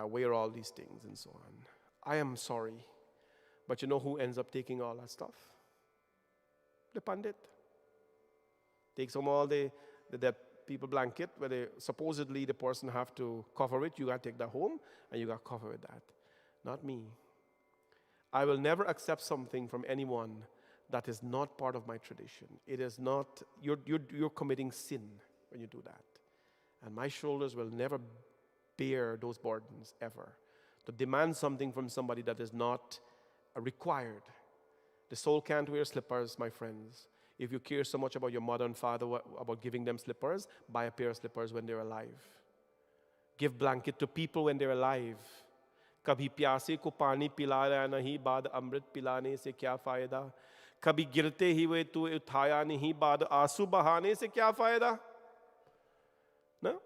S1: wear all these things and so on. I am sorry, but you know who ends up taking all that stuff? The Pandit. Takes home all the people blanket where they supposedly the person have to cover it. You got to take that home and you got to cover with that. Not me. I will never accept something from anyone that is not part of my tradition. It is not, you're committing sin when you do that. And my shoulders will never bear those burdens ever. To demand something from somebody that is not required. The soul can't wear slippers, my friends. If you care so much about your mother and father, about giving them slippers, buy a pair of slippers when they're alive. Give blanket to people when they're alive. कभी प्यासे को पानी पिलाया नहीं बाद अमृत पिलाने से क्या फायदा कभी गिरते ही वे तू उठाया नहीं बाद आंसू बहाने से क्या फायदा No?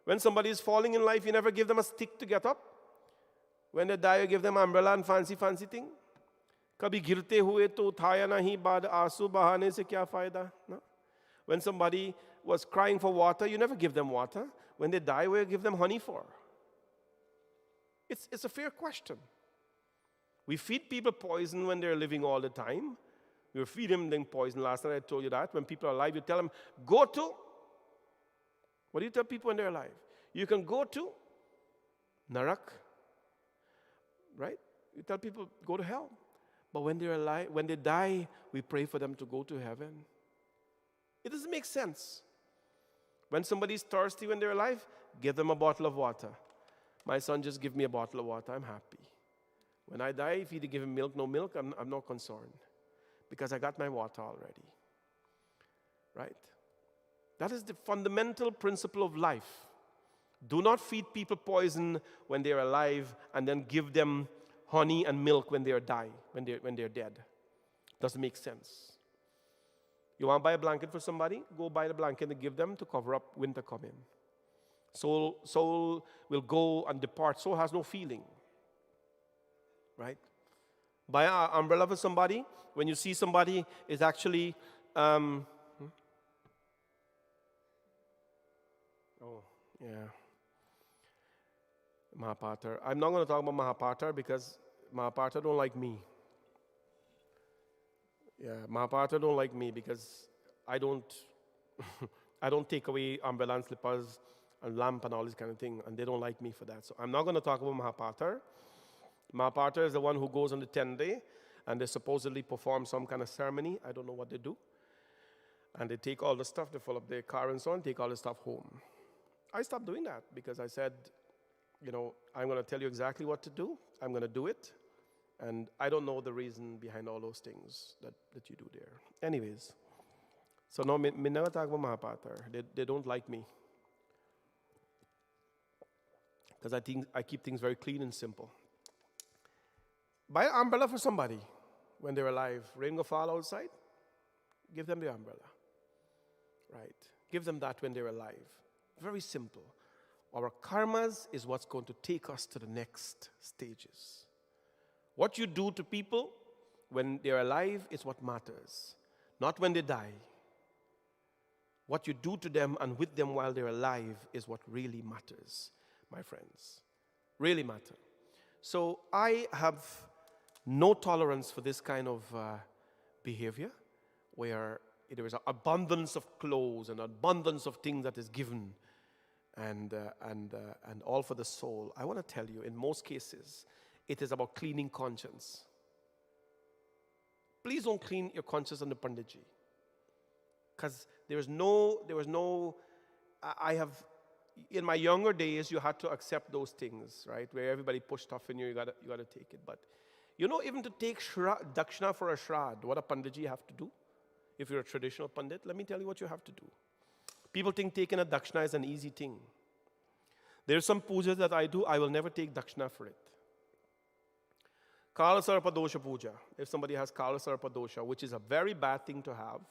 S1: When somebody is falling in life, you never give them a stick to get up. When they die, you give them an umbrella and fancy thing. कभी गिरते हुए तो उठाया नहीं बाद आंसू बहाने से क्या फायदा No? When somebody was crying for water, you never give them water. When they die, where you give them honey for? It's a fair question. We feed people poison when they're living all the time. We feed them poison. Last night I told you that. When people are alive, you tell them, go to. What do you tell people when they're alive? You can go to Narak. Right? You tell people, go to hell. But when they're alive, when they die, we pray for them to go to heaven. It doesn't make sense. When somebody's thirsty when they're alive, give them a bottle of water. My son just give me a bottle of water, I'm happy. When I die, if he give him milk, no milk, I'm not concerned. Because I got my water already. Right? That is the fundamental principle of life. Do not feed people poison when they're alive and then give them honey and milk when they're dead. Doesn't make sense. You want to buy a blanket for somebody? Go buy the blanket and give them to cover up winter coming. Soul will go and depart. Soul has no feeling. Right? Buy an umbrella for somebody. When you see somebody is actually... oh, yeah. Mahapatar. I'm not going to talk about Mahapatar because Mahapatar don't like me. Yeah, Mahapatar don't like me because I don't take away umbrella and slippers and lamp and all this kind of thing, and they don't like me for that. So I'm not going to talk about Mahapatar. Mahapatar is the one who goes on the 10th day, and they supposedly perform some kind of ceremony. I don't know what they do. And they take all the stuff, they fill up their car and so on, take all the stuff home. I stopped doing that because I said, I'm going to tell you exactly what to do. I'm going to do it. And I don't know the reason behind all those things that you do there. Anyways, so no, me never talk about Mahapatar. They don't like me. Because I keep things very clean and simple. Buy an umbrella for somebody when they're alive. Rain will fall outside. Give them the umbrella. Right? Give them that when they're alive. Very simple. Our karmas is what's going to take us to the next stages. What you do to people when they're alive is what matters, not when they die. What you do to them and with them while they're alive is what really matters, my friends. Really matter. So I have no tolerance for this kind of behavior where there is an abundance of clothes and abundance of things that is given and all for the soul. I want to tell you, in most cases, it is about cleaning conscience. Please don't clean your conscience on the Panditji. Because I have, in my younger days, you had to accept those things, right? Where everybody pushed stuff in you got to take it. But, even to take dakshina for a shrad, what a Panditji have to do, if you're a traditional Pandit, let me tell you what you have to do. People think taking a dakshina is an easy thing. There's some pujas that I do, I will never take dakshina for it. Kala Sarpa Dosha Puja. If somebody has Kala Sarpa Dosha, which is a very bad thing to have,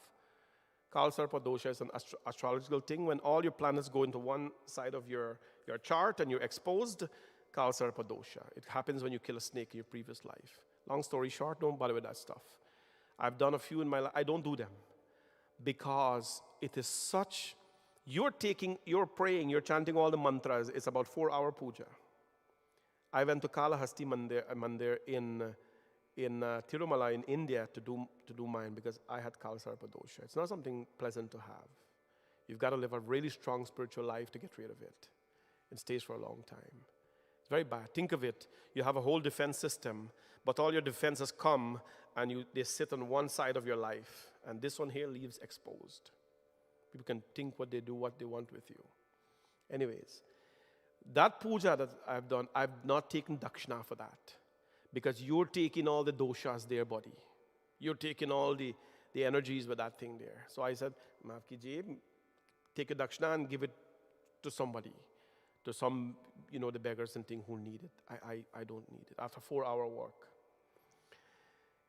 S1: Kala Sarpa Dosha is an astrological thing. When all your planets go into one side of your chart and you're exposed, Kala Sarpa Dosha. It happens when you kill a snake in your previous life. Long story short, don't bother with that stuff. I've done a few in my life. I don't do them because it is such... You're praying, you're chanting all the mantras. It's about 4-hour puja. I went to Kalahasti Mandir in Tirumala in India to do mine because I had Kalasarpa dosha. It's not something pleasant to have. You've got to live a really strong spiritual life to get rid of it. It stays for a long time. It's very bad. Think of it. You have a whole defense system, but all your defenses come and they sit on one side of your life, and this one here leaves exposed. People can think what they do, what they want with you. Anyways, that puja that I've done, I've not taken dakshina for that, because you're taking all the doshas there, body. You're taking all the energies with that thing there. So I said, maaf kijiye, take a dakshina and give it to somebody, to some, the beggars and things who need it. I don't need it. After 4-hour work.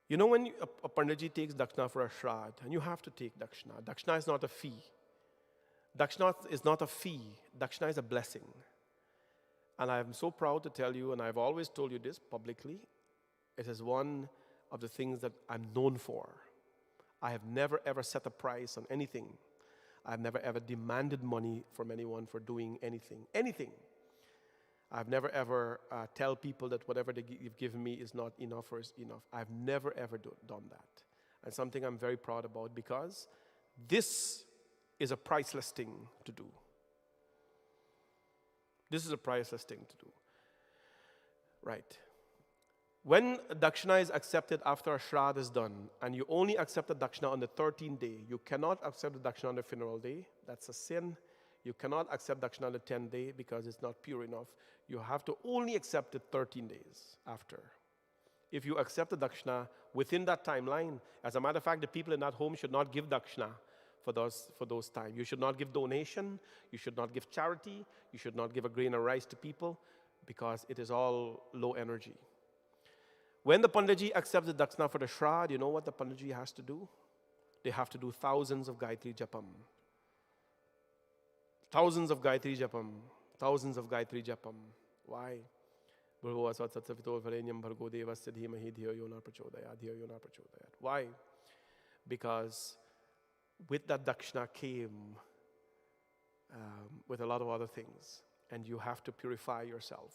S1: When a Panditji takes dakshina for a shrad, and you have to take dakshina. Dakshina is not a fee. Dakshina is not a fee. Dakshina is a blessing. And I am so proud to tell you, and I've always told you this publicly, it is one of the things that I'm known for. I have never ever set a price on anything. I've never ever demanded money from anyone for doing anything. Anything. I've never ever tell people that whatever they've given me is not enough or is enough. I've never ever done that. And something I'm very proud about, because this is a priceless thing to do. This is a priceless thing to do. Right. When dakshina is accepted after a shraddha is done, and you only accept the dakshina on the 13th day, you cannot accept the dakshina on the funeral day. That's a sin. You cannot accept dakshina on the 10th day because it's not pure enough. You have to only accept it 13 days after. If you accept the dakshina within that timeline, as a matter of fact, the people in that home should not give dakshina for those times. You should not give donation. You should not give charity. You should not give a grain of rice to people, because it is all low energy. When the Panditji accepts the dakshina for the shraddha, you know what the Panditji has to do? They have to do thousands of Gayatri Japam. Thousands of Gayatri Japam. Thousands of Gayatri Japam. Why? Why? Because with that dakshina came with a lot of other things, and you have to purify yourself.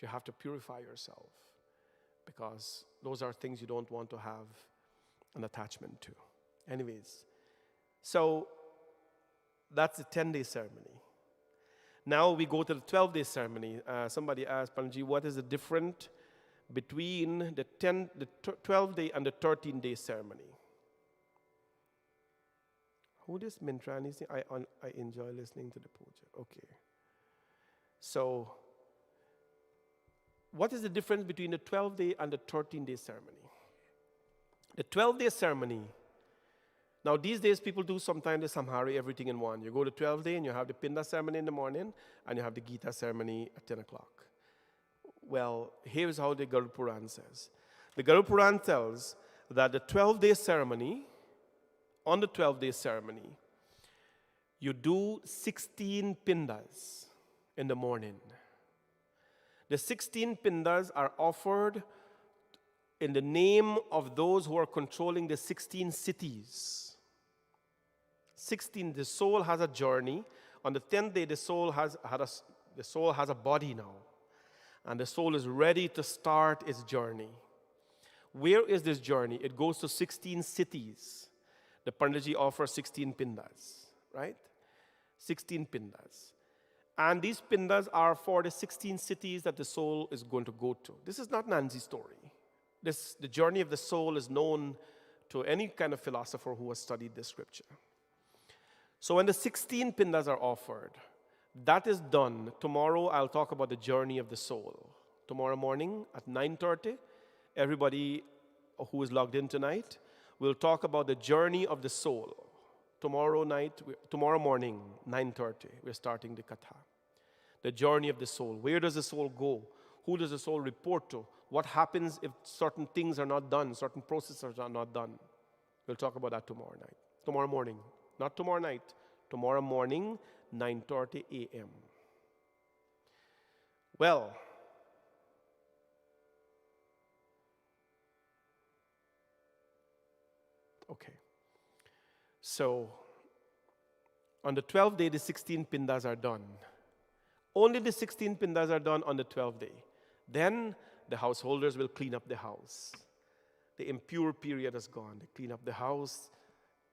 S1: You have to purify yourself, because those are things you don't want to have an attachment to. Anyways, so that's the 10-day ceremony. Now we go to the 12-day ceremony. Somebody asked, Panji, what is the difference between the 12-day and the 13-day ceremony? Who this Mintrani thing? I enjoy listening to the puja. Okay. So, what is the difference between the 12-day and the 13-day ceremony? The 12-day ceremony, now these days people do sometimes the Samhari, everything in one. You go to 12th day and you have the Pinda ceremony in the morning, and you have the Gita ceremony at 10 o'clock. Well, here's how the Garud Puran says. The Garud Puran tells that the 12-day ceremony, on the 12-day ceremony, you do 16 pindas in the morning. The 16 pindas are offered in the name of those who are controlling the 16 cities. 16, the soul has a journey. On the 10th day, the soul has a body now. And the soul is ready to start its journey. Where is this journey? It goes to 16 cities. The Panditji offers 16 pindas, right? 16 pindas. And these pindas are for the 16 cities that the soul is going to go to. This is not Nanzi's story. The journey of the soul is known to any kind of philosopher who has studied this scripture. So when the 16 pindas are offered, that is done. Tomorrow I'll talk about the journey of the soul. Tomorrow morning at 9:30, everybody who is logged in tonight, we'll talk about the journey of the soul. Tomorrow morning, 9:30, we're starting the katha. The journey of the soul. Where does the soul go? Who does the soul report to? What happens if certain things are not done, certain processes are not done? We'll talk about that tomorrow morning. Not tomorrow night. Tomorrow morning, 9:30 a.m. Well, okay. So, on the 12th day, the 16 pindas are done. Only the 16 pindas are done on the 12th day. Then, the householders will clean up the house. The impure period is gone. They clean up the house.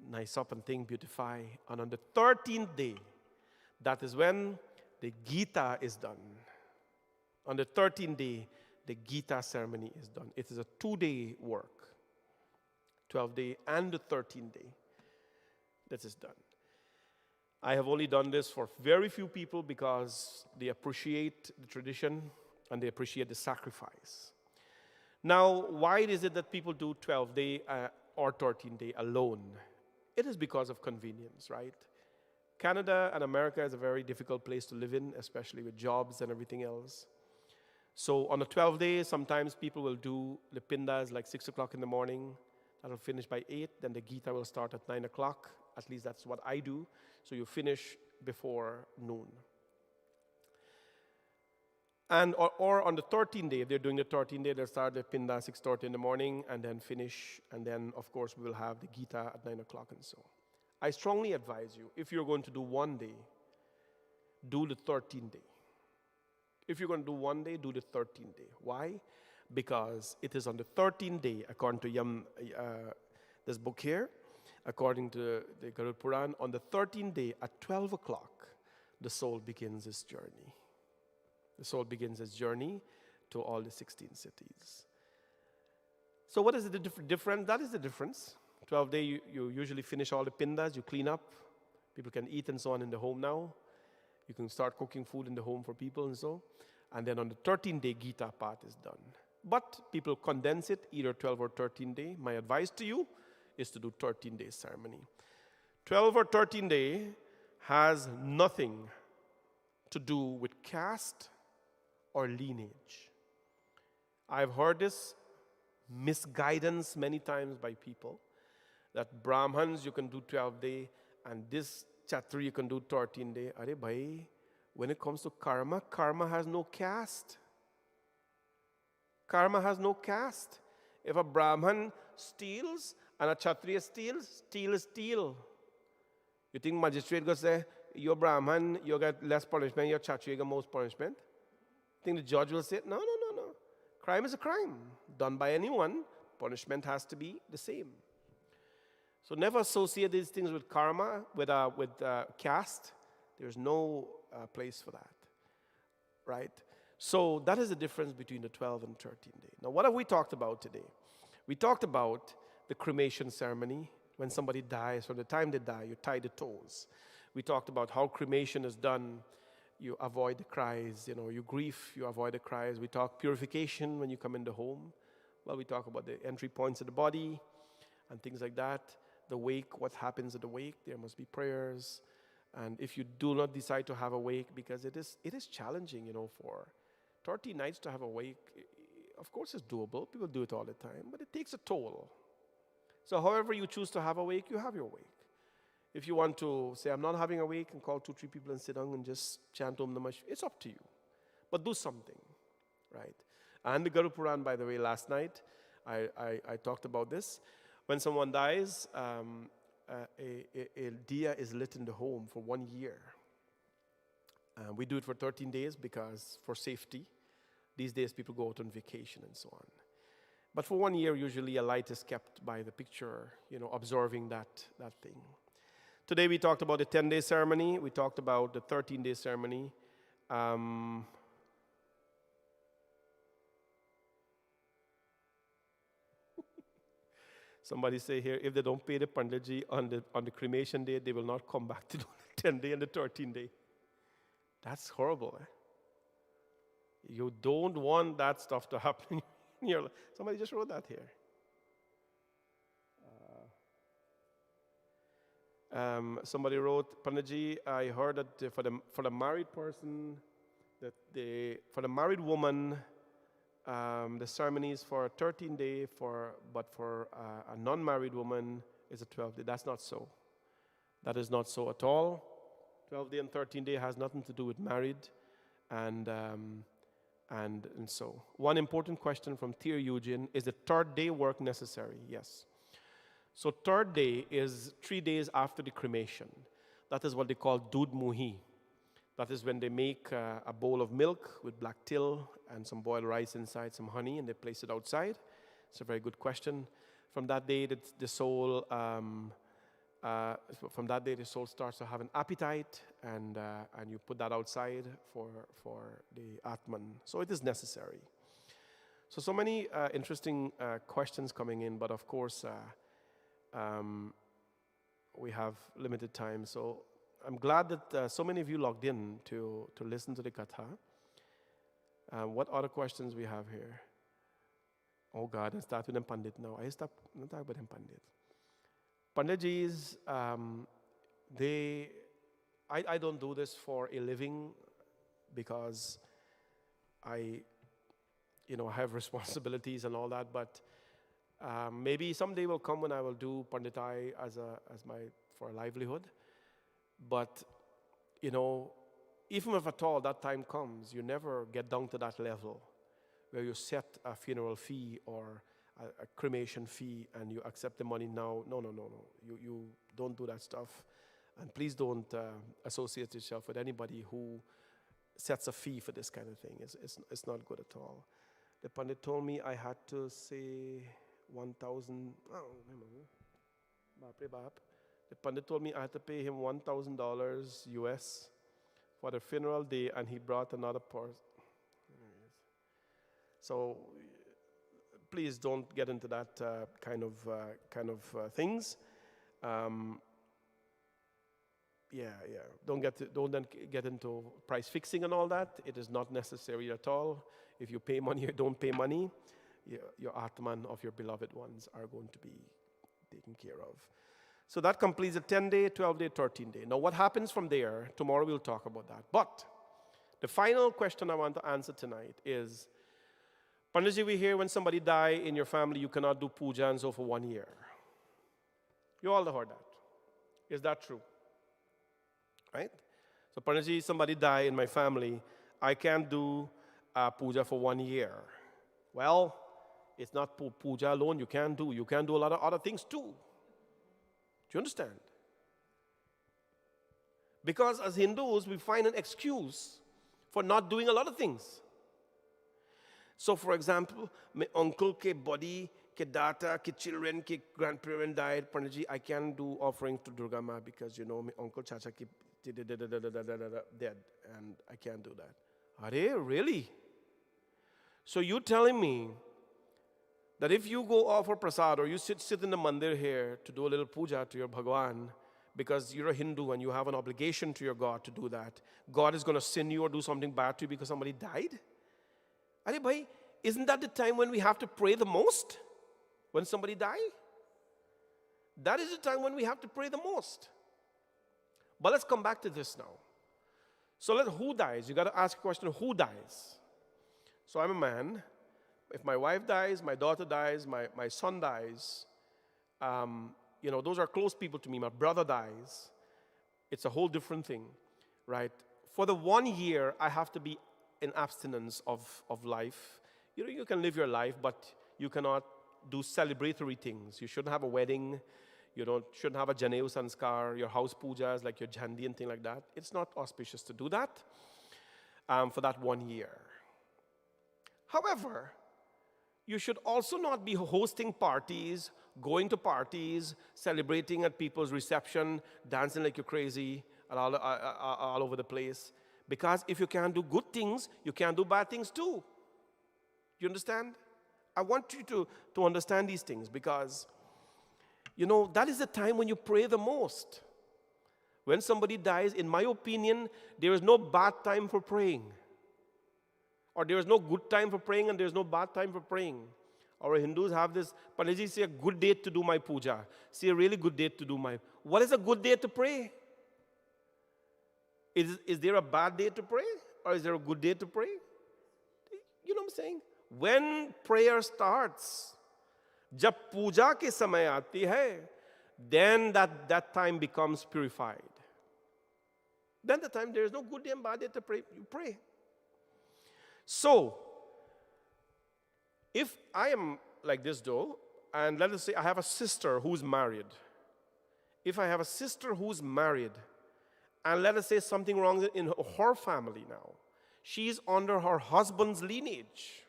S1: nice up and thing, beautify. And on the 13th day, that is when the Gita is done. On the 13th day, the Gita ceremony is done. It is a 2-day work, 12th day and the 13th day. That is done. I have only done this for very few people because they appreciate the tradition and they appreciate the sacrifice. Now, why is it that people do 12th day or 13th day alone? It is because of convenience, right? Canada and America is a very difficult place to live in, especially with jobs and everything else. So on a 12th day, sometimes people will do the pindas like 6 o'clock in the morning. That'll finish by 8. Then the Gita will start at 9 o'clock. At least that's what I do. So you finish before noon. And or on the 13th day, if they're doing the 13th day, they'll start the pinda 6:30 in the morning and then finish. And then, of course, we will have the Gita at 9 o'clock and so. I strongly advise you, if you're going to do one day, do the 13th day. If you're going to do one day, do the 13th day. Why? Because it is on the 13th day, according to this book here, according to the Garud Puran, on the 13th day at 12 o'clock, the soul begins its journey. The soul begins its journey to all the 16 cities. So what is the difference? That is the difference. 12th day, you usually finish all the pindas, you clean up. People can eat and so on in the home now. You can start cooking food in the home for people and so. And then on the 13th day, Gita part is done. But people condense it, either 12 or 13 day. My advice to you is to do 13 day ceremony. 12 or 13 day has nothing to do with caste or lineage. I've heard this misguidance many times by people that Brahmins you can do 12 day and this Chatri you can do 13 day. Are bhai, when it comes to karma, karma has no caste. Karma has no caste. If a Brahman steals and a Kshatriya steals, steal is steal. You think magistrate going to say, you're Brahman, you get less punishment, you're Kshatriya, you get most punishment? Think the judge will say, no. Crime is a crime. Done by anyone, punishment has to be the same. So never associate these things with karma, with caste. There's no place for that, right? So that is the difference between the 12 and 13 day. Now, what have we talked about today? We talked about the cremation ceremony. When somebody dies, from the time they die, you tie the toes. We talked about how cremation is done. You avoid the cries, you grieve, you avoid the cries. We talk purification when you come in the home. Well, we talk about the entry points of the body and things like that. The wake, what happens at the wake, there must be prayers. And if you do not decide to have a wake, because it is challenging, for 30 nights to have a wake, of course it's doable. People do it all the time, but it takes a toll. So however you choose to have a wake, you have your wake. If you want to say, I'm not having a wake, and call 2-3 people and sit down and just chant Om Namah Shivaya, it's up to you. But do something, right? And the Garud Puran, by the way, last night, I talked about this. When someone dies, a diya is lit in the home for 1 year. We do it for 13 days because for safety. These days people go out on vacation and so on. But for 1 year, usually a light is kept by the picture, observing that thing. Today we talked about the 10-day ceremony. We talked about the 13-day ceremony. Somebody say here, if they don't pay the Panditji on the cremation day, they will not come back to do the 10-day and the 13-day. That's horrible. You don't want that stuff to happen in your life. Somebody just wrote that here. Somebody wrote, Panditji, I heard that for the married person, for the married woman, the ceremony is for a 13-day, but for a non-married woman is a 12-day. That's not so. That is not so at all. 12-day and 13-day has nothing to do with married, and so. One important question from Tir Eugene, is the third day work necessary? Yes. So third day is 3 days after the cremation. That is what they call Dudh Muhi. That is when they make a bowl of milk with black till and some boiled rice inside, some honey, and they place it outside. It's a very good question. From that day, the soul From that day, the soul starts to have an appetite, and you put that outside for the Atman. So it is necessary. So many interesting questions coming in, but of course, we have limited time. So I'm glad that so many of you logged in to listen to the katha. What other questions we have here? Oh God, I start with them Pandit now. I stop not talk about them Pandit. Panditjis, I don't do this for a living because I have responsibilities and all that, but maybe someday will come when I will do Panditai for a livelihood. But, even if at all that time comes, you never get down to that level where you set a funeral fee or a cremation fee and you accept the money now. No. You don't do that stuff. And please don't associate yourself with anybody who sets a fee for this kind of thing. It's not good at all. The Pandit told me I had to say 1,000. The Pandit told me I had to pay him $1,000 US for the funeral day, and he brought another person. So please don't get into that kind of things. Don't then get into price fixing and all that. It is not necessary at all. If you pay money or don't pay money, your Atman of your beloved ones are going to be taken care of. So that completes a 10-day, 12-day, 13-day. Now what happens from there, tomorrow we'll talk about that. But the final question I want to answer tonight is, Panditji, we hear when somebody die in your family, you cannot do puja and so for 1 year. You all have heard that. Is that true? Right? So Panditji, somebody die in my family, I can't do puja for 1 year. Well, it's not puja alone you can do. You can do a lot of other things too. Do you understand? Because as Hindus, we find an excuse for not doing a lot of things. So for example, my uncle ke body, ke data, ke children, ke grandparents died. Panditji, I can't do offerings to Durga Ma because my uncle Chacha ke dead, and I can't do that. Are really? So you telling me that if you go offer prasad or you sit in the mandir here to do a little puja to your Bhagwan because you're a Hindu and you have an obligation to your God to do that, God is going to sin you or do something bad to you because somebody died? Are bhai, isn't that the time when we have to pray the most? When somebody dies? That is the time when we have to pray the most. But let's come back to this now. So who dies? You got to ask a question, who dies? So I'm a man. If my wife dies, my daughter dies, my son dies, those are close people to me. My brother dies. It's a whole different thing, right? For the 1 year, I have to be in abstinence of life. You can live your life, but you cannot do celebratory things. You shouldn't have a wedding. You shouldn't have a Janeu Sanskar, your house pujas, like your Jhandi and things like that. It's not auspicious to do that for that 1 year. However, you should also not be hosting parties, going to parties, celebrating at people's reception, dancing like you're crazy all over the place. Because if you can't do good things, you can't do bad things too. You understand? I want you to understand these things because, that is the time when you pray the most. When somebody dies, in my opinion, there is no bad time for praying. Or there is no good time for praying and there is no bad time for praying. Our Hindus have this, Panditji, say a good date to do my puja. Say a really good date to do what is a good day to pray? Is there a bad day to pray? Or is there a good day to pray? You know what I'm saying? When prayer starts, jab puja ke samay aati hai, then that time becomes purified. Then the time there is no good day and bad day to pray, you pray. So, if I am like this though, and let us say I have a sister who's married. If I have a sister who's married, and let us say something wrong in her family now, she's under her husband's lineage.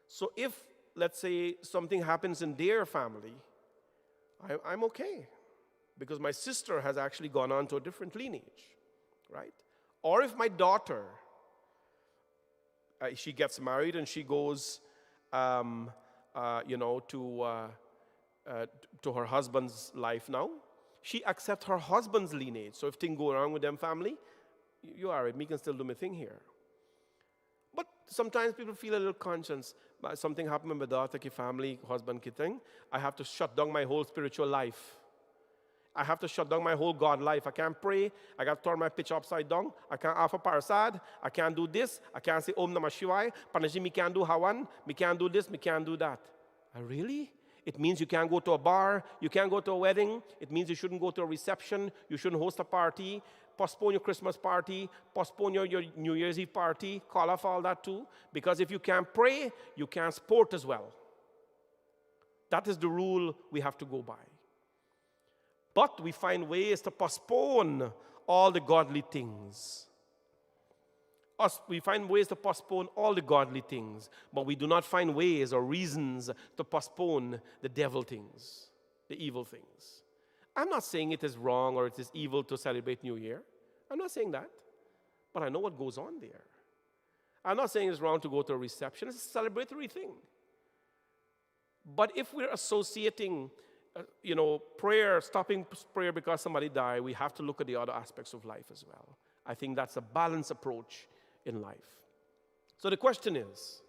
S1: So if, let's say, something happens in their family, I'm okay. because my sister has actually gone on to a different lineage, right? Or if my daughter, she gets married and she goes, to her husband's life now, she accepts her husband's lineage. So if things go wrong with them family, you are right, me can still do my thing here. But sometimes people feel a little conscience. Something happened with my daughter, ki family, husband, ki thing. I have to shut down my whole spiritual life. I have to shut down my whole God life. I can't pray. I got to turn my pitch upside down. I can't offer parasad. I can't do this. I can't say Om Namah Shivaya. Panaji, me can't do Hawan. Me can't do this. Me can't do that. Really? It means you can't go to a bar. You can't go to a wedding. It means you shouldn't go to a reception. You shouldn't host a party. Postpone your Christmas party. Postpone your New Year's Eve party. Call off all that too. Because if you can't pray, you can't sport as well. That is the rule we have to go by. But we find ways to postpone all the godly things. We find ways to postpone all the godly things, but we do not find ways or reasons to postpone the devil things, the evil things. I'm not saying it is wrong or it is evil to celebrate New Year. I'm not saying that, but I know what goes on there. I'm not saying it's wrong to go to a reception. It's a celebratory thing. But if we're associating prayer, stopping prayer because somebody died, we have to look at the other aspects of life as well. I think that's a balanced approach in life. So the question is,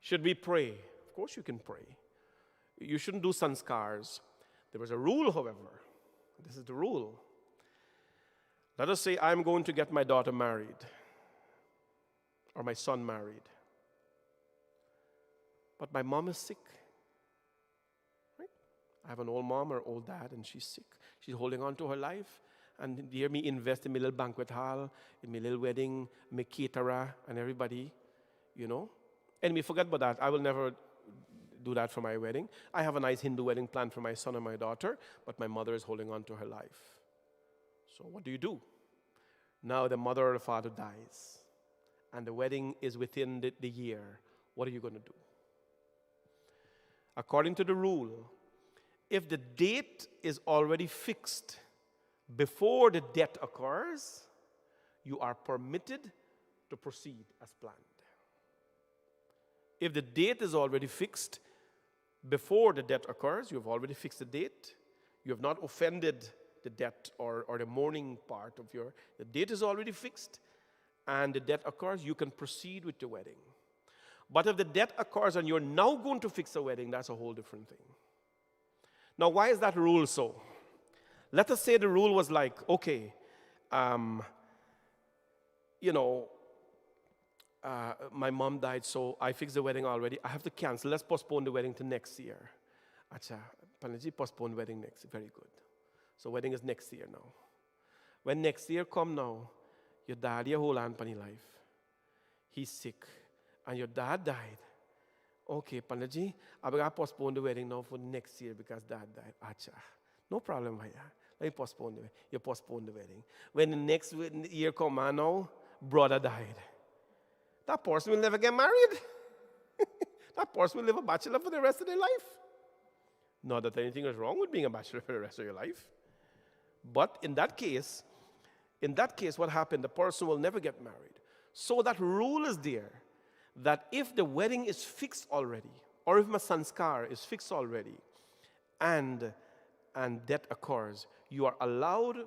S1: should we pray? Of course you can pray. You shouldn't do sanskars. There is a rule, however. This is the rule. Let us say I'm going to get my daughter married or my son married. But my mom is sick. I have an old mom or old dad, and she's sick. She's holding on to her life. And hear me invest in my little banquet hall, in my little wedding, my caterer, and everybody, And we forget about that. I will never do that for my wedding. I have a nice Hindu wedding planned for my son and my daughter, but my mother is holding on to her life. So what do? Now the mother or the father dies, and the wedding is within the year. What are you going to do? According to the rule, if the date is already fixed before the death occurs, you are permitted to proceed as planned. If the date is already fixed before the death occurs, you have already fixed the date, you have not offended the death or the mourning part of the date is already fixed, and the death occurs, you can proceed with the wedding. But if the death occurs and you're now going to fix a wedding, that's a whole different thing. Now, why is that rule so? Let us say the rule was like, okay, my mom died, so I fixed the wedding already. I have to cancel. Let's postpone the wedding to next year. Acha, Panaji, postpone wedding next. Very good. So wedding is next year now. When next year come now, your dad, your whole Pani life, he's sick, and your dad died. Okay, Panaji, I'm going to postpone the wedding now for next year because dad died. Acha, no problem, Bhaiya. Let me postpone the wedding. You postpone the wedding. When the next year come on now, brother died. That person will never get married. That person will live a bachelor for the rest of their life. Not that anything is wrong with being a bachelor for the rest of your life. But in that case, what happened? The person will never get married. So that rule is there, that if the wedding is fixed already, or if my sanskar is fixed already, and death occurs, you are allowed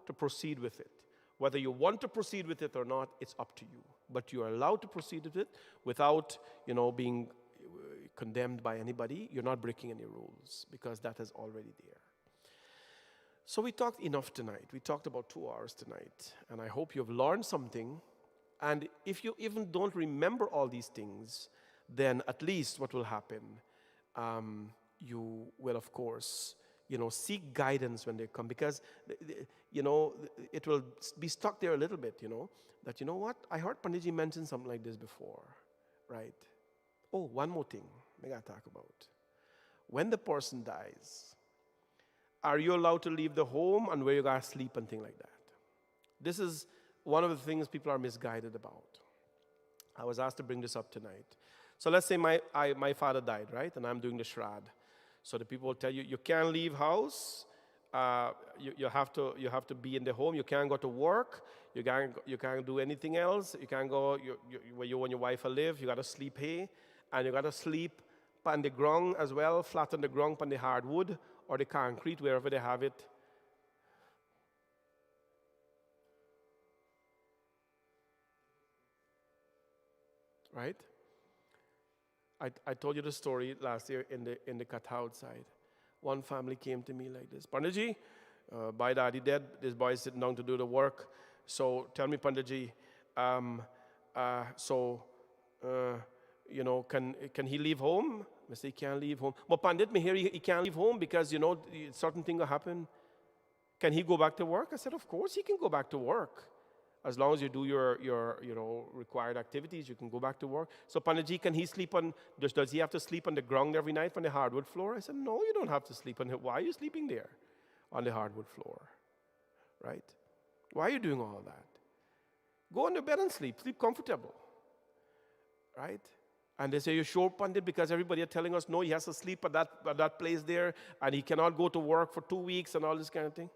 S1: to proceed with it. Whether you want to proceed with it or not, it's up to you. But you are allowed to proceed with it without, being condemned by anybody. You're not breaking any rules because that is already there. So we talked enough tonight. We talked about 2 hours tonight, and I hope you've learned something. And if you even don't remember all these things, then at least what will happen, you will, of course, seek guidance when they come, because, it will be stuck there a little bit, that, what? I heard Panditji mention something like this before, right? Oh, one more thing I got to talk about. When the person dies, are you allowed to leave the home and where you got to sleep and things like that? This is one of the things people are misguided about. I was asked to bring this up tonight. So let's say my father died, right? And I'm doing the shroud. So the people will tell you, you can't leave house. You have to be in the home. You can't go to work. You can't do anything else. You can't go where you and your wife live. You got to sleep here, and you got to sleep on the ground as well, flat on the ground, on the hardwood or the concrete, wherever they have it. Right? I told you the story last year in the katha outside. One family came to me like this. Panditji, my daddy dead. This boy is sitting down to do the work. So tell me, Panditji, can he leave home? I say, he can't leave home. But Pandit, me here, he can't leave home because, certain thing will happen. Can he go back to work? I said, of course he can go back to work. As long as you do your required activities, you can go back to work. So Panditji, can he sleep on, does he have to sleep on the ground every night on the hardwood floor? I said, no, you don't have to sleep on it. Why are you sleeping there on the hardwood floor? Right? Why are you doing all that? Go on the bed and sleep comfortable. Right? And they say, you sure, Pandit, because everybody are telling us, no, he has to sleep at that place there, and he cannot go to work for 2 weeks and all this kind of thing.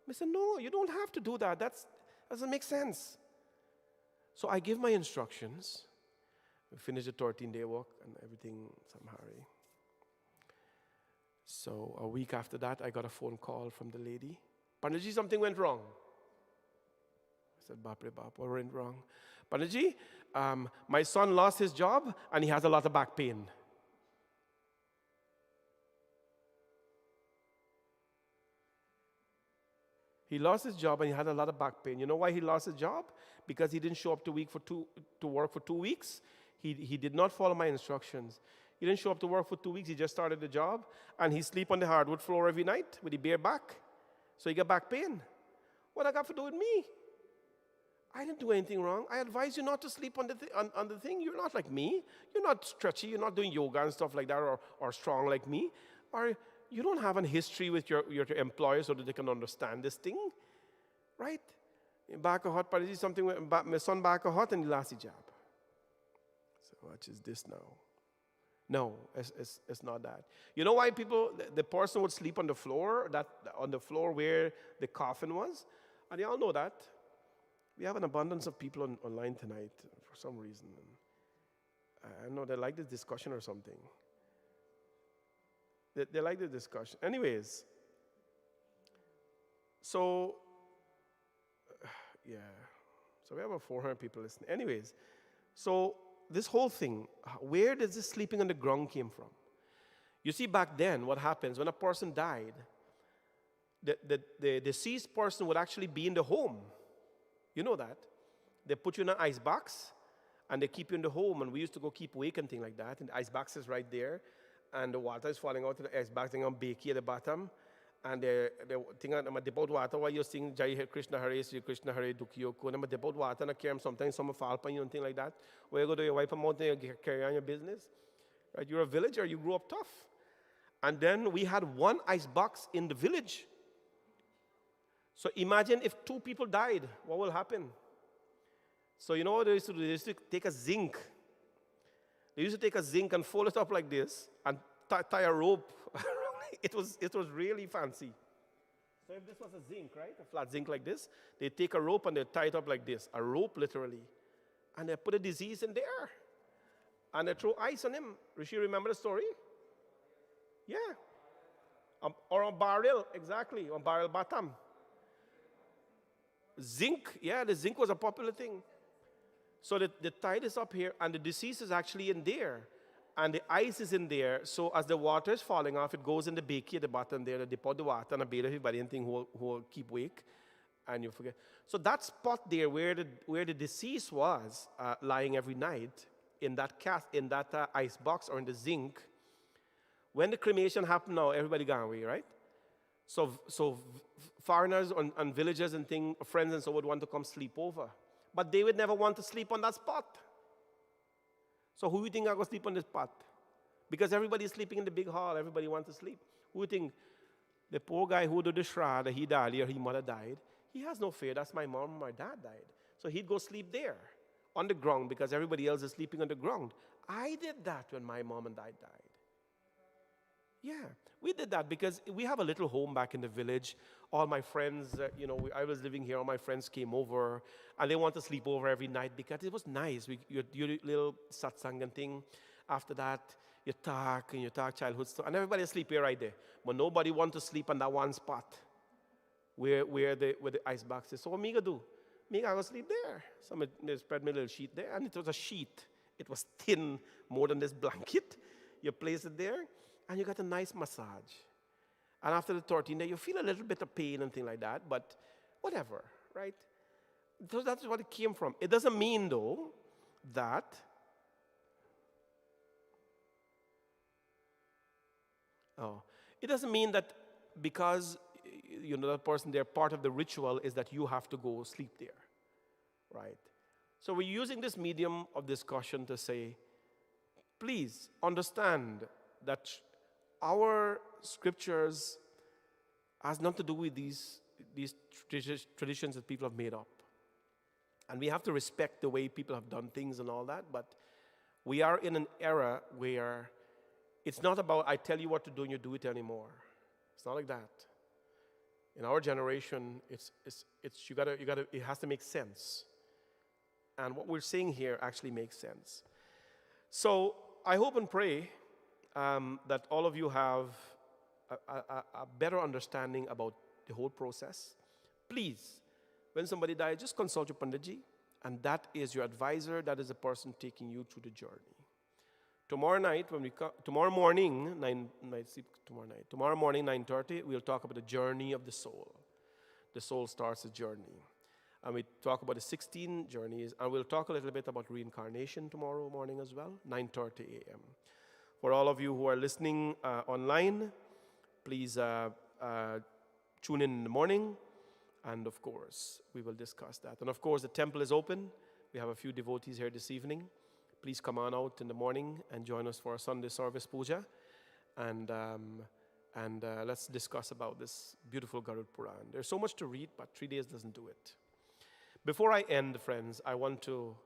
S1: I said, no, you don't have to do that. Doesn't make sense. So I give my instructions. We finish the 13-day walk and everything, some hurry. So a week after that, I got a phone call from the lady. Panditji, something went wrong. I said, Bapre Bap, what went wrong? Panditji, my son lost his job and he has a lot of back pain. He lost his job and he had a lot of back pain. You know why he lost his job? Because he didn't show up to work for 2 weeks. He did not follow my instructions. He didn't show up to work for 2 weeks. He just started the job, and he sleep on the hardwood floor every night with the bare back. So he got back pain. What I got to do with me? I didn't do anything wrong. I advise you not to sleep on the thing. You're not like me. You're not stretchy. You're not doing yoga and stuff like that, or strong like me. Or you don't have a history with your employer so that they can understand this thing, right? Back a hot, but something my son back a hot and he lost his job. So what is this now? No, it's not that. You know why the person would sleep on the floor where the coffin was? And you all know that. We have an abundance of people online tonight for some reason. I don't know, they like this discussion or something. They like the discussion. Anyways, so, yeah. So we have about 400 people listening. Anyways, so this whole thing, where does this sleeping on the ground came from? You see, back then, what happens when a person died, the deceased person would actually be in the home. You know that. They put you in an ice box, and they keep you in the home, and we used to go keep wake and things like that, and the ice box is right there. And the water is falling out of the ice box, thing on bakey at the bottom. And the thing on the dip out water while you're singing Jai Krishna Hare, Sri Krishna Hare, Dukkiyoko, and dip out water and I carry sometimes some fall upon you and things like that. Where you go to your wipe them out and you carry on your business. Right? You're a villager, you grew up tough. And then we had one ice box in the village. So imagine if 2 people died, what will happen? So you know what they used to do? They used to take a zinc. They used to take a zinc and fold it up like this and tie a rope. It was really fancy. So if this was a zinc, right, a flat zinc like this, they take a rope and they tie it up like this, a rope literally, and they put a disease in there, and they throw ice on him. Rishi, remember the story? Yeah. Or on barrel, exactly, on barrel bottom. Zinc, yeah, the zinc was a popular thing. So they tie this up here, and the disease is actually in there. And the ice is in there, so as the water is falling off, it goes in the bakey at the bottom there. They dip out the water and bathe everybody and think who will keep wake, and you forget. So that spot there where the deceased was lying every night in that ice box or in the zinc, when the cremation happened now, everybody gone away, right? So foreigners and villagers and friends and so would want to come sleep over. But they would never want to sleep on that spot. So who do you think are going to sleep on this spot? Because everybody is sleeping in the big hall. Everybody wants to sleep. Who do you think? The poor guy who did the shroud, he died or his mother died. He has no fear. That's my mom, my dad died. So he'd go sleep there on the ground because everybody else is sleeping on the ground. I did that when my mom and dad died. Yeah, we did that because we have a little home back in the village. All my friends, I was living here. All my friends came over, and they want to sleep over every night because it was nice. You do your little satsang and thing. After that, you talk and you talk childhood stuff, and everybody sleep here right there. But nobody want to sleep on that one spot where the ice box is. So what me gonna do? Me gonna go sleep there. So they spread me a little sheet there, and it was a sheet. It was thin, more than this blanket. You place it there, and you got a nice massage. And after the 13 day, you feel a little bit of pain and things like that, but whatever, right? So that's what it came from. It doesn't mean, though, that it doesn't mean that because that person, they're part of the ritual, is that you have to go sleep there, right? So we're using this medium of discussion to say, please understand that our scriptures has nothing to do with these traditions that people have made up. And we have to respect the way people have done things and all that, but we are in an era where it's not about I tell you what to do and you do it anymore. It's not like that. In our generation, it has to make sense. And what we're saying here actually makes sense. So I hope and pray that all of you have a better understanding about the whole process. Please, when somebody dies, just consult your Panditji, and that is your advisor. That is the person taking you through the journey. Tomorrow morning, 9:30, we'll talk about the journey of the soul. The soul starts a journey. And we talk about the 16 journeys, and we'll talk a little bit about reincarnation tomorrow morning as well, 9:30 a.m. For all of you who are listening online, please tune in the morning, and of course, we will discuss that. And of course, the temple is open. We have a few devotees here this evening. Please come on out in the morning and join us for a Sunday service puja, and let's discuss about this beautiful Garud Puran. There's so much to read, but 3 days doesn't do it. Before I end, friends, I want to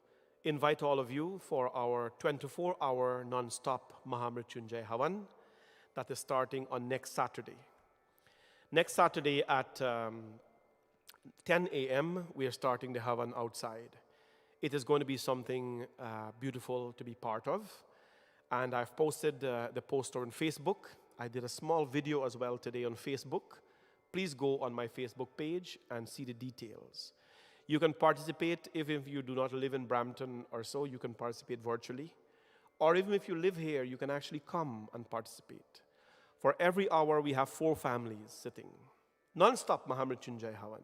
S1: invite all of you for our 24-hour non-stop Mahamrityunjay Havan that is starting on next Saturday. Next Saturday at 10 a.m., we are starting the Havan outside. It is going to be something beautiful to be part of. And I've posted the poster on Facebook. I did a small video as well today on Facebook. Please go on my Facebook page and see the details. You can participate if you do not live in Brampton or so, you can participate virtually. Or even if you live here, you can actually come and participate. For every hour, we have 4 families sitting. Non-stop Mahamrityunjay Havan.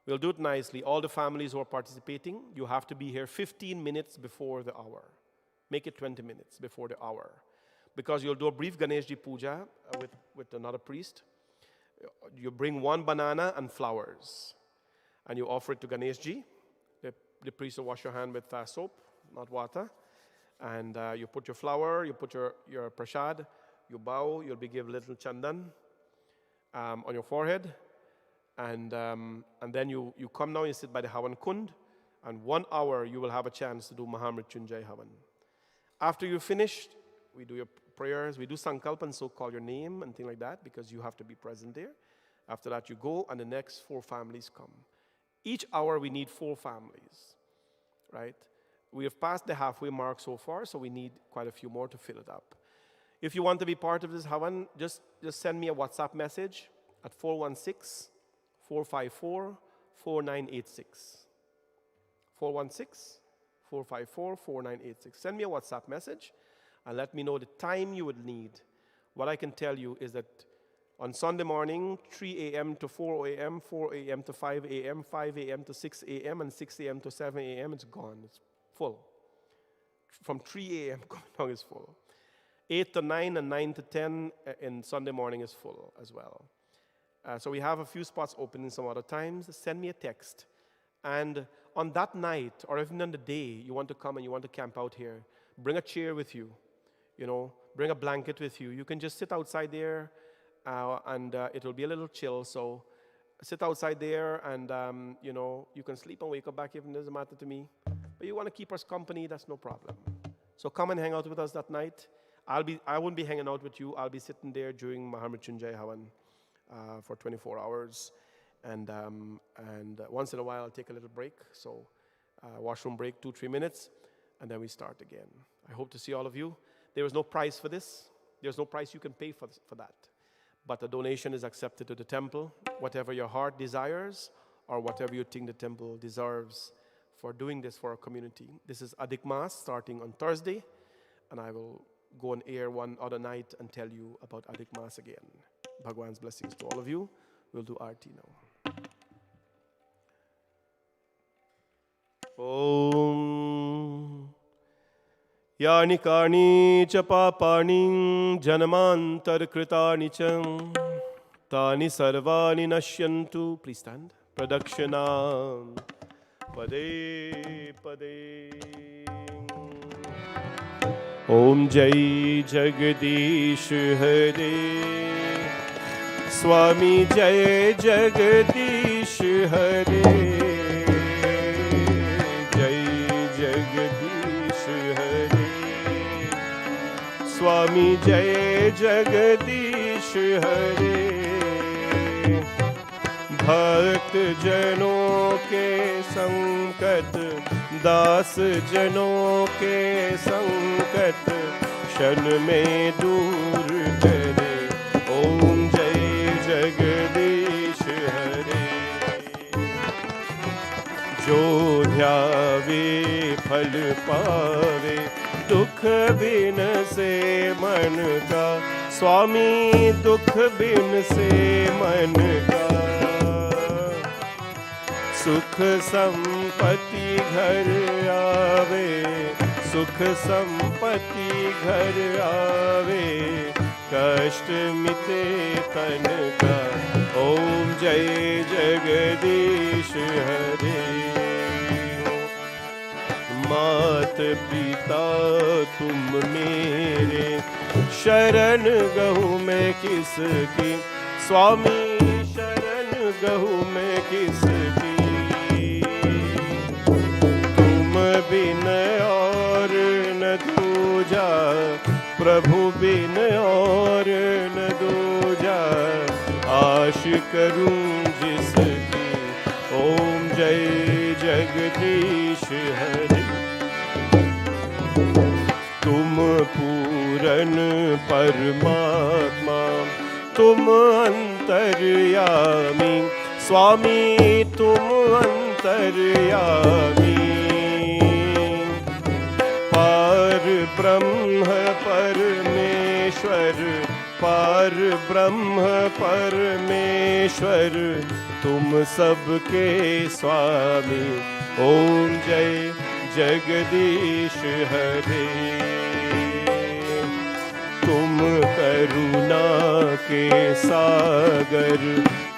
S1: We'll do it nicely. All the families who are participating, you have to be here 15 minutes before the hour. Make it 20 minutes before the hour. Because you'll do a brief Ganeshji puja with another priest. You bring 1 banana and flowers. And you offer it to Ganeshji. The priest will wash your hand with soap, not water. And you put your flower, you put your prasad, you bow, you'll be given little chandan on your forehead. And then you come now, you sit by the Havan Kund, and 1 hour you will have a chance to do Mahamrityunjay Havan. After you're finished, we do your prayers, we do Sankalp, and so call your name and things like that, because you have to be present there. After that you go, and the next 4 families come. Each hour we need 4 families, right? We have passed the halfway mark so far, so we need quite a few more to fill it up. If you want to be part of this Havan, just send me a WhatsApp message at 416-454-4986. 416-454-4986. Send me a WhatsApp message and let me know the time you would need. What I can tell you is that on Sunday morning, 3 a.m. to 4 a.m., 4 a.m. to 5 a.m., 5 a.m. to 6 a.m., and 6 a.m. to 7 a.m., it's gone. It's full. From 3 a.m. going down is full. 8 to 9 and 9 to 10 in Sunday morning is full as well. So we have a few spots open in some other times. Send me a text. And on that night, or even on the day you want to come and you want to camp out here, bring a chair with you. Bring a blanket with you. You can just sit outside there, and it will be a little chill. So sit outside there, and you can sleep and wake up back even. It doesn't matter to me. But you want to keep us company, that's no problem. So come and hang out with us that night. I won't be hanging out with you. I'll be sitting there during Mahamrityunjay Havan for 24 hours. And once in a while, I'll take a little break. So washroom break, 2-3 minutes, and then we start again. I hope to see all of you. There is no price for this. There's no price you can pay for that. But a donation is accepted to the temple, whatever your heart desires or whatever you think the temple deserves for doing this for our community. This is Adhik Maas starting on Thursday, and I will go on air one other night and tell you about Adhik Maas again. Bhagwan's blessings to all of you. We'll do Aarti now. Om Yani Kani Cha Papani Janamantar Kritani Cha Tani Sarvani Nashyantu. Please stand. Pradakshana Pade Pade. Om Jai Jagadish Hare Swami Jai Jagadish Hare Jai Jagadish Hare Swami Jai Jagadish Hare भक्त जनों के संकट दास जनों के संकट क्षण में दूर करे ओम जय जगदीश हरे जो ध्यावे फल पावे दुख बिन से मन का स्वामी दुख बिन से मन का सुख संपत्ति घर आवे सुख संपत्ति घर आवे कष्ट मिटे तन का ओम जय जगदीश हरे मात पिता तुम मेरे शरण गहूँ मैं किसकी स्वामी शरण गहूँ मैं किसकी बिन और न दूजा प्रभु बिन और न दूजा आश करूं जिसकी ओम जय जगदीश हरे तुम पूरन परमात्मा तुम अंतर्यामी स्वामी तुम अंतर्यामी पार ब्रह्म परमेश्वर पार ब्रह्म परमेश्वर तुम सबके स्वामी ओम जय जगदीश हरे तुम करुणा के सागर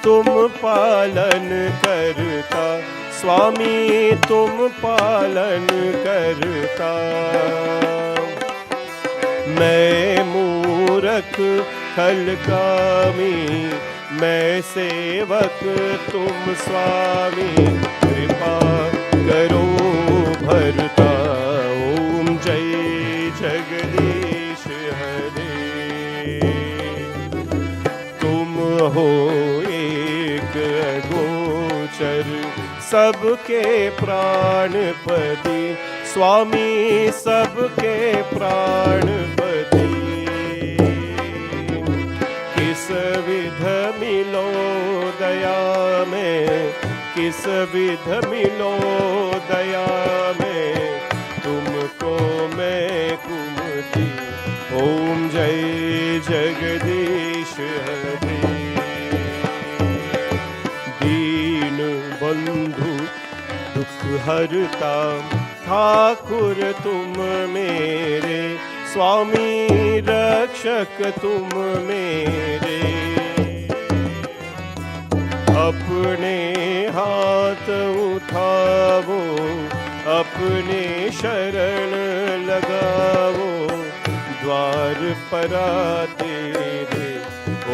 S1: तुम पालन करता स्वामी तुम पालन करता मैं मूरख खलकामी मैं सेवक तुम स्वामी कृपा करो भरता ओम जय जगदीश हरे तुम हो एक गोचर सबके प्राणपति स्वामी सबके प्राणपति किस विध मिलो दया में किस विध मिलो दया में तुमको मैं कुमति ओम जय जगदीश हरे दीन बंधु दुख हरता ठाकुर तुम मेरे स्वामी रक्षक तुम मेरे अपने हाथ उठावो अपने शरण लगावो द्वार परा तेरे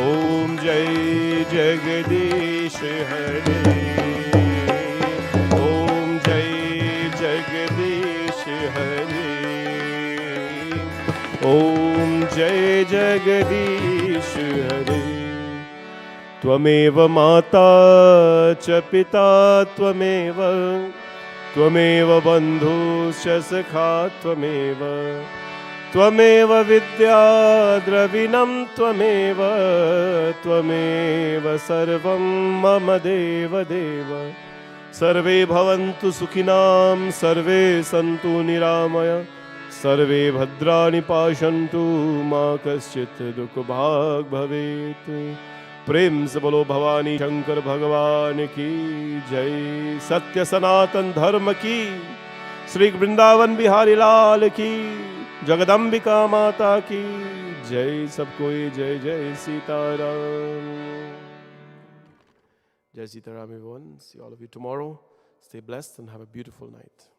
S1: ओम जय जगदीश हरे ओम जय जगदीश हरे ॐ जय जगदीश हरे। त्वमेव माता च पिता त्वमेव, त्वमेव बन्धुश्च सखा त्वमेव, त्वमेव विद्या द्रविणं त्वमेव, त्वमेव सर्वं मम देव देव। सर्वे भवन्तु सुखिनां, सर्वे सन्तु निरामया, सर्वे भद्राणि पश्यन्तु मा कश्चित् दुःखभाग् भवेत्। प्रेम से बोलो भवानी शंकर भगवान की जय। सत्य सनातन धर्म की, श्री वृंदावन बिहारी लाल की, जगदम्बिका माता की जय। सबको जय जय सीताराम। जय Sitaram everyone. See all of you tomorrow. Stay blessed and have a beautiful night.